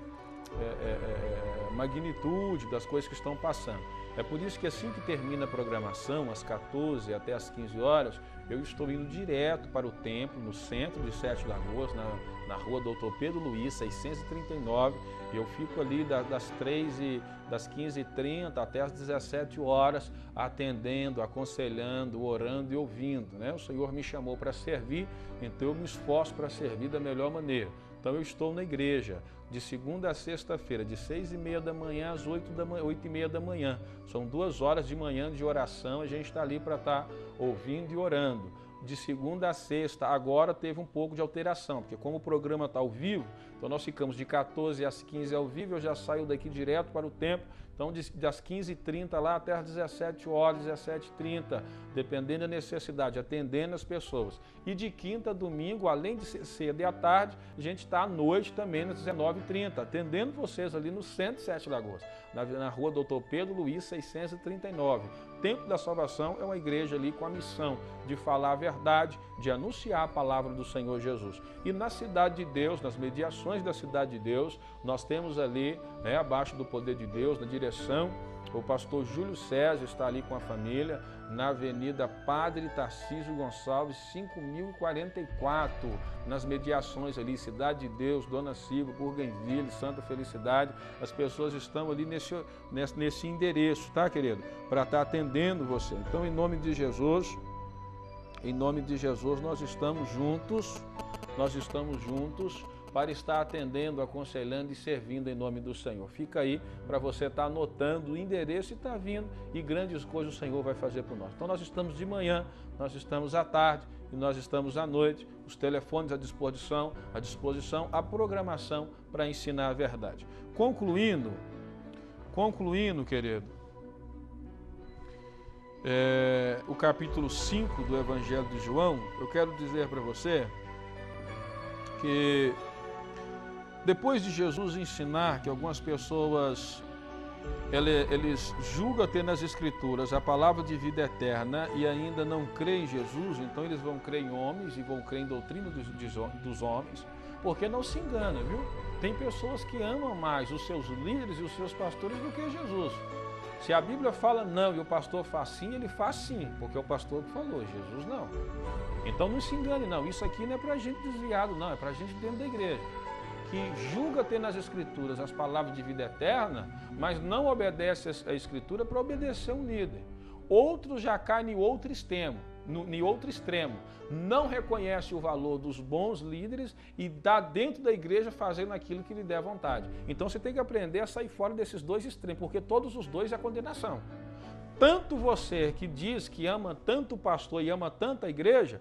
magnitude das coisas que estão passando. É por isso que assim que termina a programação, às 14 até às 15 horas, eu estou indo direto para o templo, no centro de Sete Lagoas, na rua Doutor Pedro Luiz, 639. Eu fico ali das 15h30 até às 17 horas, atendendo, aconselhando, orando e ouvindo, né? O Senhor me chamou para servir, então eu me esforço para servir da melhor maneira. Então eu estou na igreja de segunda a sexta-feira, de 6h30 da manhã às 8h30 da manhã. São 2 horas de manhã de oração, a gente está ali para estar ouvindo e orando. De segunda a sexta, agora teve um pouco de alteração, porque como o programa está ao vivo, então nós ficamos de 14 às 15 ao vivo, eu já saio daqui direto para o templo, então das 15h30 lá até às 17 horas, 17h30, dependendo da necessidade, atendendo as pessoas. E de quinta a domingo, além de ser cedo e à tarde, a gente está à noite também, às 19h30, atendendo vocês ali no centro de Sete Lagoas, na rua Doutor Pedro Luiz, 639. Templo da Salvação é uma igreja ali com a missão de falar a verdade, de anunciar a palavra do Senhor Jesus. E na Cidade de Deus, nas mediações da Cidade de Deus, nós temos ali, abaixo do Poder de Deus, na direção, o pastor Júlio César está ali com a família, na Avenida Padre Tarcísio Gonçalves, 5044, nas mediações ali, Cidade de Deus, Dona Silva, Burgenville, Santa Felicidade. As pessoas estão ali nesse endereço, tá, querido? Para estar atendendo você. Então, em nome de Jesus, nós estamos juntos para estar atendendo, aconselhando e servindo em nome do Senhor. Fica aí para você estar anotando o endereço e estar vindo, e grandes coisas o Senhor vai fazer por nós. Então nós estamos de manhã, nós estamos à tarde e nós estamos à noite, os telefones à disposição, a programação para ensinar a verdade. Concluindo, querido, o capítulo 5 do Evangelho de João, eu quero dizer para você que depois de Jesus ensinar que algumas pessoas, eles julgam ter nas Escrituras a palavra de vida eterna e ainda não creem em Jesus, então eles vão crer em homens e vão crer em doutrina dos homens, porque não se engana, viu? Tem pessoas que amam mais os seus líderes e os seus pastores do que Jesus. Se a Bíblia fala não e o pastor faz sim, ele faz sim, porque é o pastor que falou, Jesus não. Então não se engane não, isso aqui não é para gente desviado não, é para gente dentro da igreja, que julga ter nas Escrituras as palavras de vida eterna, mas não obedece a Escritura para obedecer um líder. Outros já caem em outro extremo, não reconhece o valor dos bons líderes e dá dentro da igreja fazendo aquilo que lhe der vontade. Então você tem que aprender a sair fora desses dois extremos, porque todos os dois é condenação. Tanto você que diz que ama tanto o pastor e ama tanto a igreja,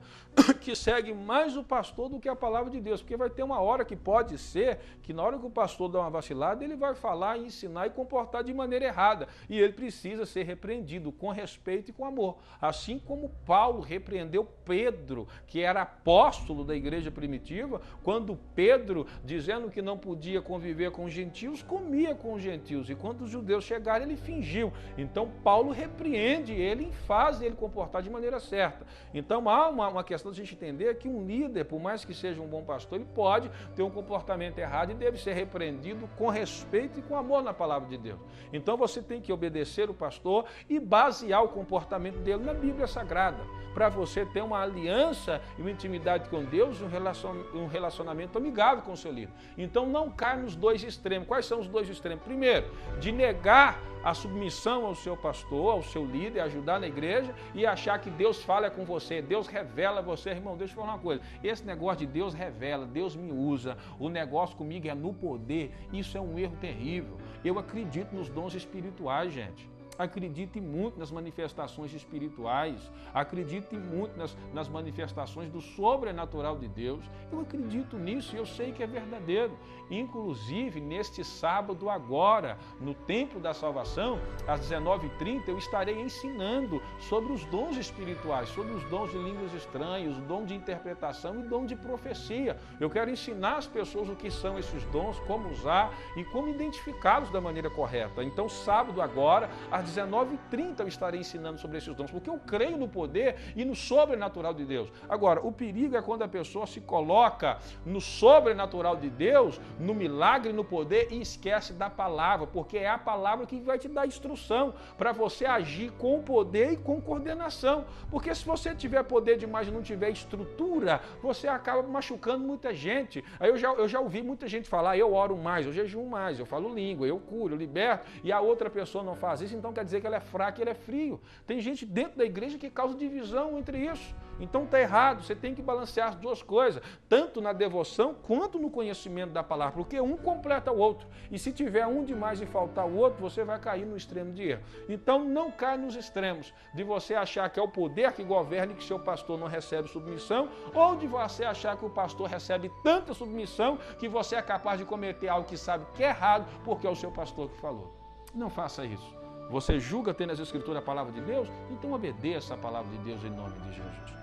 que segue mais o pastor do que a palavra de Deus, porque vai ter uma hora que pode ser que na hora que o pastor dá uma vacilada, ele vai falar, ensinar e comportar de maneira errada, e ele precisa ser repreendido com respeito e com amor, assim como Paulo repreendeu Pedro, que era apóstolo da igreja primitiva, quando Pedro, dizendo que não podia conviver com os gentios, comia com os gentios, e quando os judeus chegaram, ele fingiu. Então Paulo repreende ele e faz ele comportar de maneira certa. Então há uma questão de a gente entender que um líder, por mais que seja um bom pastor, ele pode ter um comportamento errado e deve ser repreendido com respeito e com amor na palavra de Deus. Então você tem que obedecer o pastor e basear o comportamento dele na Bíblia Sagrada, para você ter uma aliança e uma intimidade com Deus e um relacionamento amigável com o seu líder. Então não cai nos dois extremos. Quais são os dois extremos? Primeiro, de negar a submissão ao seu pastor, ao seu líder, ajudar na igreja e achar que Deus fala com você, Deus revela a você. Irmão, deixa eu falar uma coisa, esse negócio de Deus revela, Deus me usa, o negócio comigo é no poder, isso é um erro terrível. Eu acredito nos dons espirituais, gente. Acredite muito nas manifestações espirituais, acredite muito nas manifestações do sobrenatural de Deus. Eu acredito nisso e eu sei que é verdadeiro. Inclusive, neste sábado agora, no Templo da Salvação, às 19h30, eu estarei ensinando sobre os dons espirituais, sobre os dons de línguas estranhas, o dom de interpretação e o dom de profecia. Eu quero ensinar as pessoas o que são esses dons, como usar e como identificá-los da maneira correta. Então, sábado agora, às 19h30 eu estarei ensinando sobre esses dons, porque eu creio no poder e no sobrenatural de Deus. Agora, o perigo é quando a pessoa se coloca no sobrenatural de Deus, no milagre, no poder e esquece da palavra, porque é a palavra que vai te dar instrução para você agir com poder e com coordenação. Porque se você tiver poder demais e não tiver estrutura, você acaba machucando muita gente. Aí eu já ouvi muita gente falar, eu oro mais, eu jejuo mais, eu falo língua, eu curo, eu liberto, e a outra pessoa não faz isso, então quer dizer que ela é fraca e ele é frio. Tem gente dentro da igreja que causa divisão entre isso. Então está errado, você tem que balancear as duas coisas, tanto na devoção quanto no conhecimento da palavra, porque um completa o outro. E se tiver um demais e faltar o outro, você vai cair no extremo de erro. Então não cai nos extremos de você achar que é o poder que governa e que seu pastor não recebe submissão, ou de você achar que o pastor recebe tanta submissão que você é capaz de cometer algo que sabe que é errado porque é o seu pastor que falou. Não faça isso. Você julga ter nas Escrituras a palavra de Deus? Então obedeça a palavra de Deus em nome de Jesus.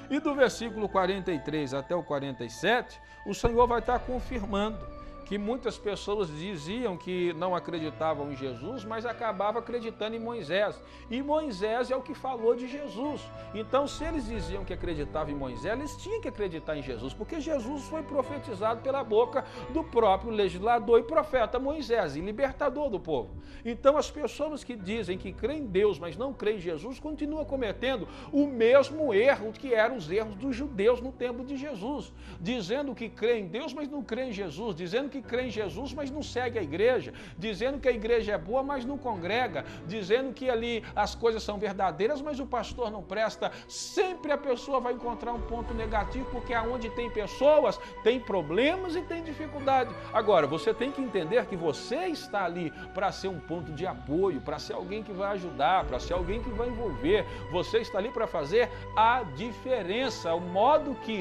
E do versículo 43 até o 47, o Senhor vai estar confirmando que muitas pessoas diziam que não acreditavam em Jesus, mas acabavam acreditando em Moisés. E Moisés é o que falou de Jesus. Então, se eles diziam que acreditavam em Moisés, eles tinham que acreditar em Jesus, porque Jesus foi profetizado pela boca do próprio legislador e profeta Moisés, e libertador do povo. Então, as pessoas que dizem que creem em Deus, mas não creem em Jesus, continuam cometendo o mesmo erro que eram os erros dos judeus no tempo de Jesus, dizendo que creem em Deus, mas não creem em Jesus, dizendo que crê em Jesus, mas não segue a igreja, dizendo que a igreja é boa, mas não congrega, dizendo que ali as coisas são verdadeiras, mas o pastor não presta. Sempre a pessoa vai encontrar um ponto negativo, porque aonde tem pessoas, tem problemas e tem dificuldade. Agora, você tem que entender que você está ali para ser um ponto de apoio, para ser alguém que vai ajudar, para ser alguém que vai envolver. Você está ali para fazer a diferença,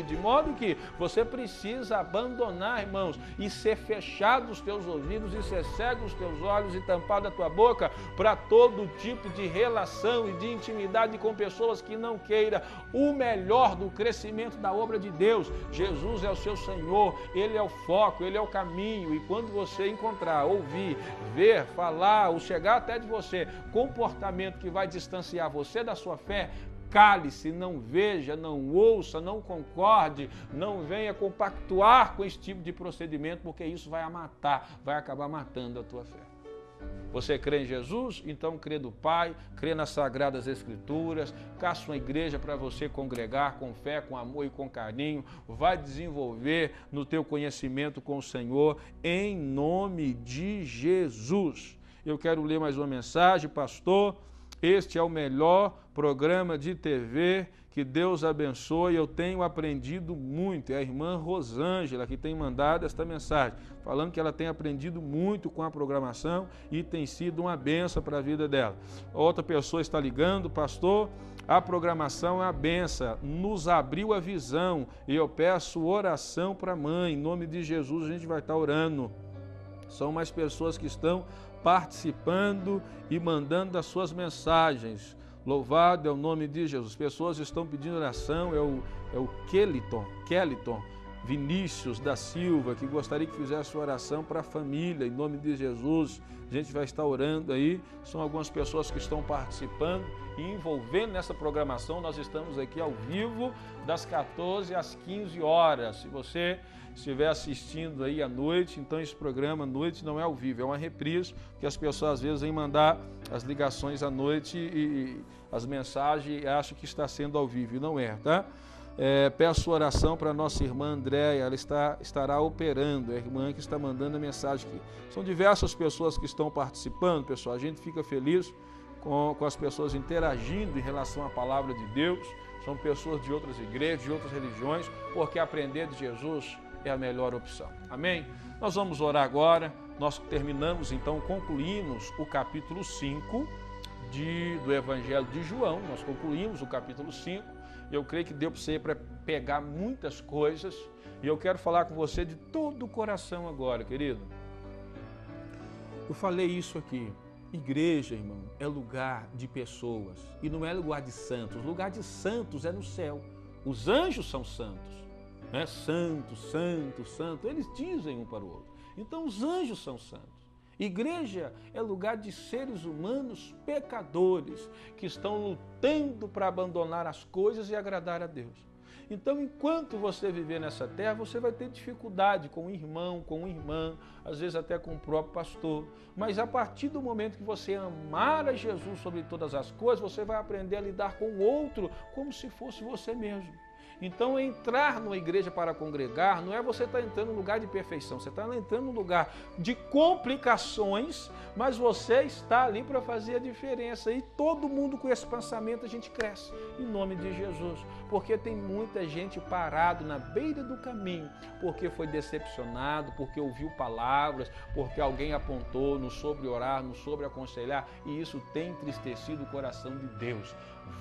de modo que você precisa abandonar, irmãos, e ser fechado os teus ouvidos e ser cego os teus olhos e tampado a tua boca para todo tipo de relação e de intimidade com pessoas que não queiram o melhor do crescimento da obra de Deus. Jesus é o seu Senhor, Ele é o foco, Ele é o caminho, e quando você encontrar, ouvir, ver, falar ou chegar até de você comportamento que vai distanciar você da sua fé, cale-se, não veja, não ouça, não concorde, não venha compactuar com esse tipo de procedimento, porque isso vai acabar matando a tua fé. Você crê em Jesus? Então crê do Pai, crê nas Sagradas Escrituras, caça uma igreja para você congregar com fé, com amor e com carinho, vai desenvolver no teu conhecimento com o Senhor, em nome de Jesus. Eu quero ler mais uma mensagem, pastor. Este é o melhor programa de TV, que Deus abençoe, eu tenho aprendido muito. É a irmã Rosângela que tem mandado esta mensagem, falando que ela tem aprendido muito com a programação e tem sido uma bênção para a vida dela. Outra pessoa está ligando, pastor, a programação é a bênção, nos abriu a visão, e eu peço oração para a mãe, em nome de Jesus a gente vai estar orando. São mais pessoas que estão participando e mandando as suas mensagens. Louvado é o nome de Jesus. Pessoas estão pedindo oração, é o Keliton Vinícius da Silva, que gostaria que fizesse oração para a família, em nome de Jesus. A gente vai estar orando aí, são algumas pessoas que estão participando e envolvendo nessa programação. Nós estamos aqui ao vivo, das 14 às 15 horas. Se você estiver assistindo aí à noite, então esse programa à noite não é ao vivo, é uma reprise, que as pessoas às vezes vêm mandar as ligações à noite e as mensagens e acham que está sendo ao vivo, e não é, tá? Peço oração para a nossa irmã Andréia, ela estará operando, é a irmã que está mandando a mensagem aqui. São diversas pessoas que estão participando, pessoal, a gente fica feliz com as pessoas interagindo em relação à palavra de Deus. São pessoas de outras igrejas, de outras religiões, porque aprender de Jesus é a melhor opção. Amém? Nós vamos orar agora. Nós terminamos, então, concluímos o capítulo 5 do Evangelho de João. Nós concluímos o capítulo 5. Eu creio que deu para você pegar muitas coisas. E eu quero falar com você de todo o coração agora, querido. Eu falei isso aqui. Igreja, irmão, é lugar de pessoas. E não é lugar de santos. O lugar de santos é no céu. Os anjos são santos. Santo, santo, santo, eles dizem um para o outro. Então os anjos são santos. Igreja é lugar de seres humanos pecadores que estão lutando para abandonar as coisas e agradar a Deus. Então, enquanto você viver nessa terra, você vai ter dificuldade com um irmão, com uma irmã, às vezes até com o próprio pastor. Mas a partir do momento que você amar a Jesus sobre todas as coisas, você vai aprender a lidar com o outro como se fosse você mesmo. Então, entrar numa igreja para congregar não é você estar entrando num lugar de perfeição, você está entrando num lugar de complicações, mas você está ali para fazer a diferença. E todo mundo com esse pensamento a gente cresce, em nome de Jesus. Porque tem muita gente parado na beira do caminho, porque foi decepcionado, porque ouviu palavras, porque alguém apontou, não soube orar, não soube aconselhar, e isso tem entristecido o coração de Deus.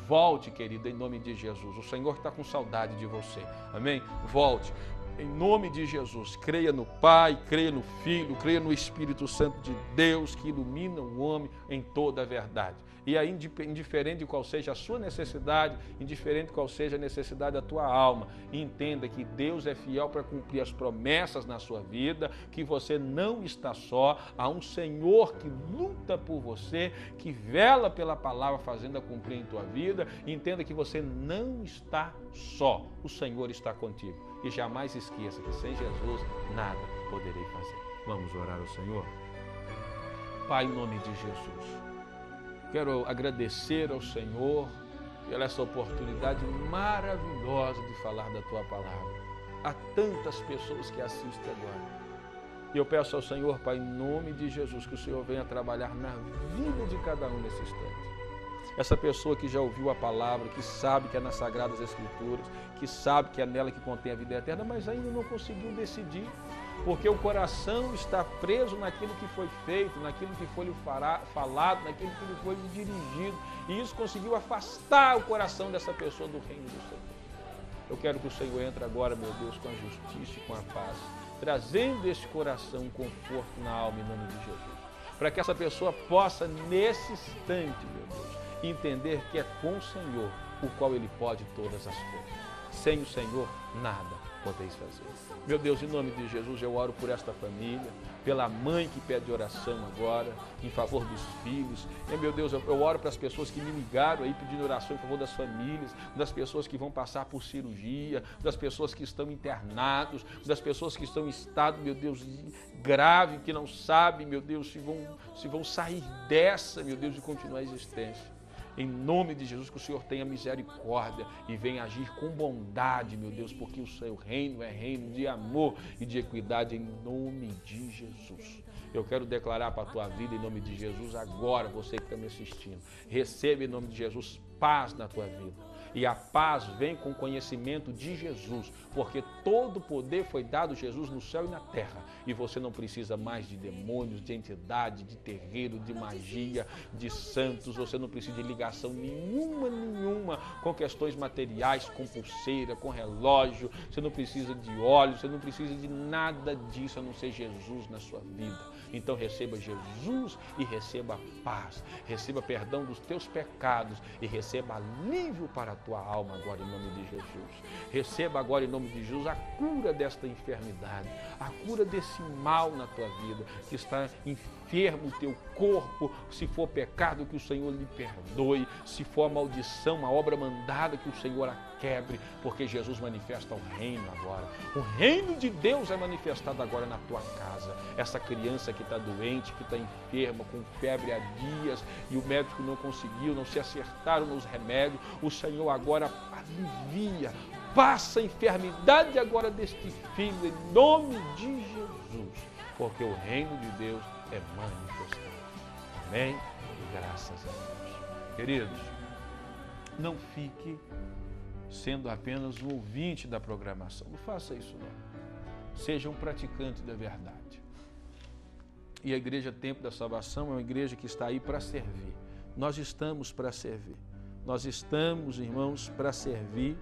Volte, querido, em nome de Jesus. O Senhor está com saudade de você. Amém? Volte. Em nome de Jesus, creia no Pai, creia no Filho, creia no Espírito Santo de Deus, que ilumina o homem em toda a verdade. E aí, indiferente de qual seja a sua necessidade, indiferente de qual seja a necessidade da tua alma, entenda que Deus é fiel para cumprir as promessas na sua vida, que você não está só, há um Senhor que luta por você, que vela pela palavra fazendo-a cumprir em tua vida. Entenda que você não está só, o Senhor está contigo. E jamais esqueça que sem Jesus nada poderei fazer. Vamos orar ao Senhor? Pai, em nome de Jesus, quero agradecer ao Senhor pela essa oportunidade maravilhosa de falar da Tua palavra. Há tantas pessoas que assistem agora. E eu peço ao Senhor, Pai, em nome de Jesus, que o Senhor venha trabalhar na vida de cada um nesse instante. Essa pessoa que já ouviu a palavra, que sabe que é nas Sagradas Escrituras, que sabe que é nela que contém a vida eterna, mas ainda não conseguiu decidir, porque o coração está preso naquilo que foi feito, naquilo que foi lhe falado, naquilo que lhe foi lhe dirigido, e isso conseguiu afastar o coração dessa pessoa do reino do Senhor. Eu quero que o Senhor entre agora, meu Deus, com a justiça e com a paz, trazendo esse coração um conforto na alma em nome de Jesus, para que essa pessoa possa, nesse instante, meu Deus, entender que é com o Senhor o qual Ele pode todas as coisas. Sem o Senhor, nada podeis fazer. Meu Deus, em nome de Jesus, eu oro por esta família, pela mãe que pede oração agora, em favor dos filhos. E, meu Deus, eu oro para as pessoas que me ligaram aí pedindo oração em favor das famílias, das pessoas que vão passar por cirurgia, das pessoas que estão internados, das pessoas que estão em estado, meu Deus, grave, que não sabem, meu Deus, se vão sair dessa, meu Deus, e continuar a existência. Em nome de Jesus, que o Senhor tenha misericórdia e venha agir com bondade, meu Deus, porque o seu reino é reino de amor e de equidade, em nome de Jesus. Eu quero declarar para a tua vida, em nome de Jesus, agora, você que está me assistindo, receba em nome de Jesus paz na tua vida. E a paz vem com o conhecimento de Jesus, porque todo o poder foi dado a Jesus no céu e na terra. E você não precisa mais de demônios, de entidade, de terreiro, de magia, de santos. Você não precisa de ligação nenhuma com questões materiais, com pulseira, com relógio. Você não precisa de óleo, você não precisa de nada disso, a não ser Jesus na sua vida. Então receba Jesus e receba paz, receba perdão dos teus pecados e receba alívio para a tua alma agora em nome de Jesus. Receba agora em nome de Jesus a cura desta enfermidade, a cura desse mal na tua vida, que está enfermo o teu corpo. Se for pecado, que o Senhor lhe perdoe, se for a maldição, a obra mandada, que o Senhor a quebre, porque Jesus manifesta o reino agora. O reino de Deus é manifestado agora na tua casa. Essa criança que está doente, que está enferma, com febre há dias, e o médico não conseguiu, não se acertaram nos remédios, o Senhor agora alivia, passa a enfermidade agora deste filho, em nome de Jesus, porque o reino de Deus é manifestado. Amém? E graças a Deus. Queridos, não fique sendo apenas um ouvinte da programação. Não faça isso, não. Seja um praticante da verdade. E a Igreja Templo da Salvação é uma igreja que está aí para servir. Nós estamos para servir. Nós estamos, irmãos, para servir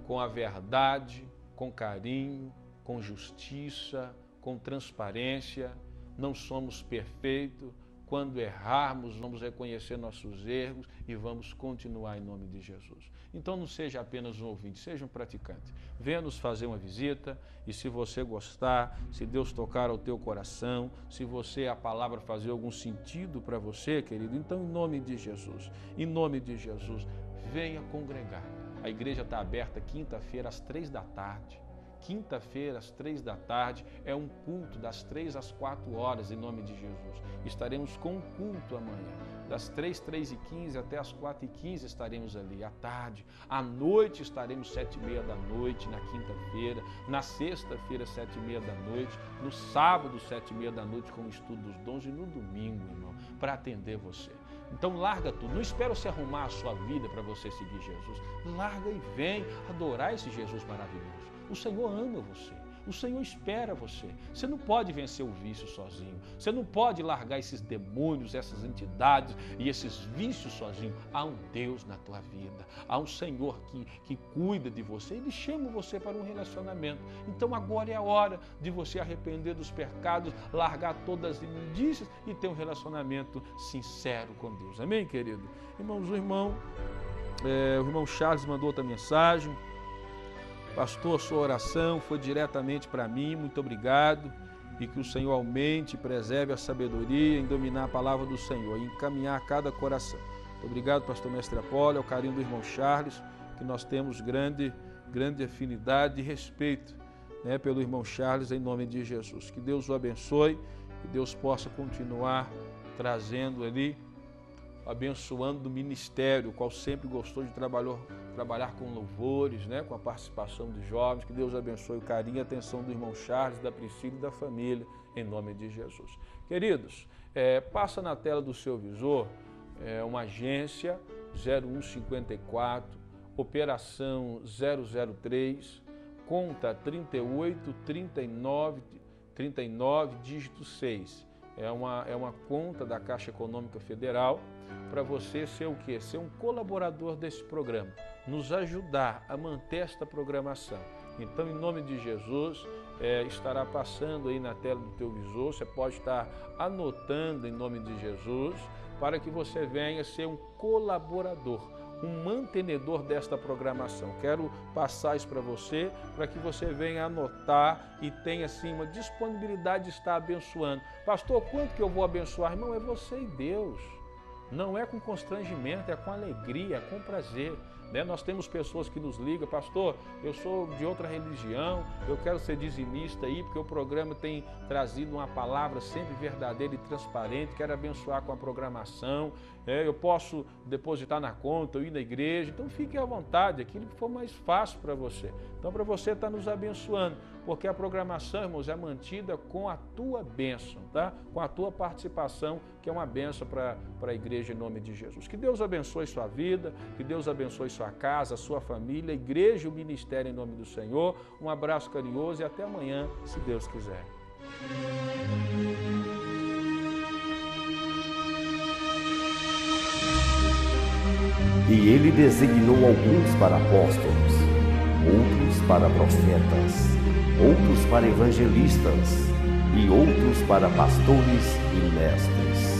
com a verdade, com carinho, com justiça, com transparência. Não somos perfeitos. quando errarmos, vamos reconhecer nossos erros e vamos continuar em nome de Jesus. Então não seja apenas um ouvinte, seja um praticante. Venha nos fazer uma visita e se você gostar, se Deus tocar ao teu coração, se a palavra fazer algum sentido para você, querido, então em nome de Jesus, venha congregar. A igreja está aberta quinta-feira às 3h. Quinta-feira, às 3h, é um culto das 3 às 4 horas, em nome de Jesus. Estaremos com um culto amanhã. Das 3h15 até as 4h15 estaremos ali, à tarde. À noite estaremos 7h30 na quinta-feira. Na sexta-feira, 7h30, no sábado, 7h30, com o estudo dos dons, e no domingo, irmão, para atender você. Então larga tudo, não espera você arrumar a sua vida para você seguir Jesus. Larga e vem adorar esse Jesus maravilhoso. O Senhor ama você, o Senhor espera você. Você não pode vencer o vício sozinho, você não pode largar esses demônios, essas entidades e esses vícios sozinho. Há um Deus na tua vida, há um Senhor que cuida de você, Ele chama você para um relacionamento. Então agora é a hora de você arrepender dos pecados, largar todas as imundícias e ter um relacionamento sincero com Deus. Amém, querido? Irmãos, o irmão Charles mandou outra mensagem. Pastor, sua oração foi diretamente para mim, muito obrigado, e que o Senhor aumente e preserve a sabedoria em dominar a palavra do Senhor e encaminhar cada coração. Muito obrigado, pastor Mestre Apolo, ao carinho do irmão Charles, que nós temos grande afinidade e respeito, né, pelo irmão Charles, em nome de Jesus. Que Deus o abençoe, que Deus possa continuar trazendo ali, abençoando o ministério, o qual sempre gostou de trabalhar com louvores, né, com a participação dos jovens. Que Deus abençoe o carinho e a atenção do irmão Charles, da Priscila e da família, em nome de Jesus. Queridos, passa na tela do seu visor uma agência 0154, operação 003, conta 3839, dígito 6. É uma conta da Caixa Econômica Federal, para você ser o quê? Ser um colaborador desse programa, nos ajudar a manter esta programação. Então, em nome de Jesus, estará passando aí na tela do teu visor, você pode estar anotando em nome de Jesus, para que você venha ser um colaborador, um mantenedor desta programação. Quero passar isso para você, para que você venha anotar e tenha assim uma disponibilidade de estar abençoando. Pastor, quanto que eu vou abençoar? Irmão, é você e Deus. Não é com constrangimento, é com alegria, é com prazer. Né? Nós temos pessoas que nos ligam, pastor, eu sou de outra religião, eu quero ser dizimista aí, porque o programa tem trazido uma palavra sempre verdadeira e transparente, quero abençoar com a programação, eu posso depositar na conta, eu ir na igreja, então fique à vontade, aquilo que for mais fácil para você. Então, para você estar nos abençoando, porque a programação, irmãos, é mantida com a tua bênção, tá? Com a tua participação, que é uma bênção para a igreja em nome de Jesus. Que Deus abençoe sua vida, que Deus abençoe sua casa, sua família, a igreja e o ministério em nome do Senhor. Um abraço carinhoso e até amanhã, se Deus quiser. E ele designou alguns para apóstolos, outros para profetas, outros para evangelistas e outros para pastores e mestres,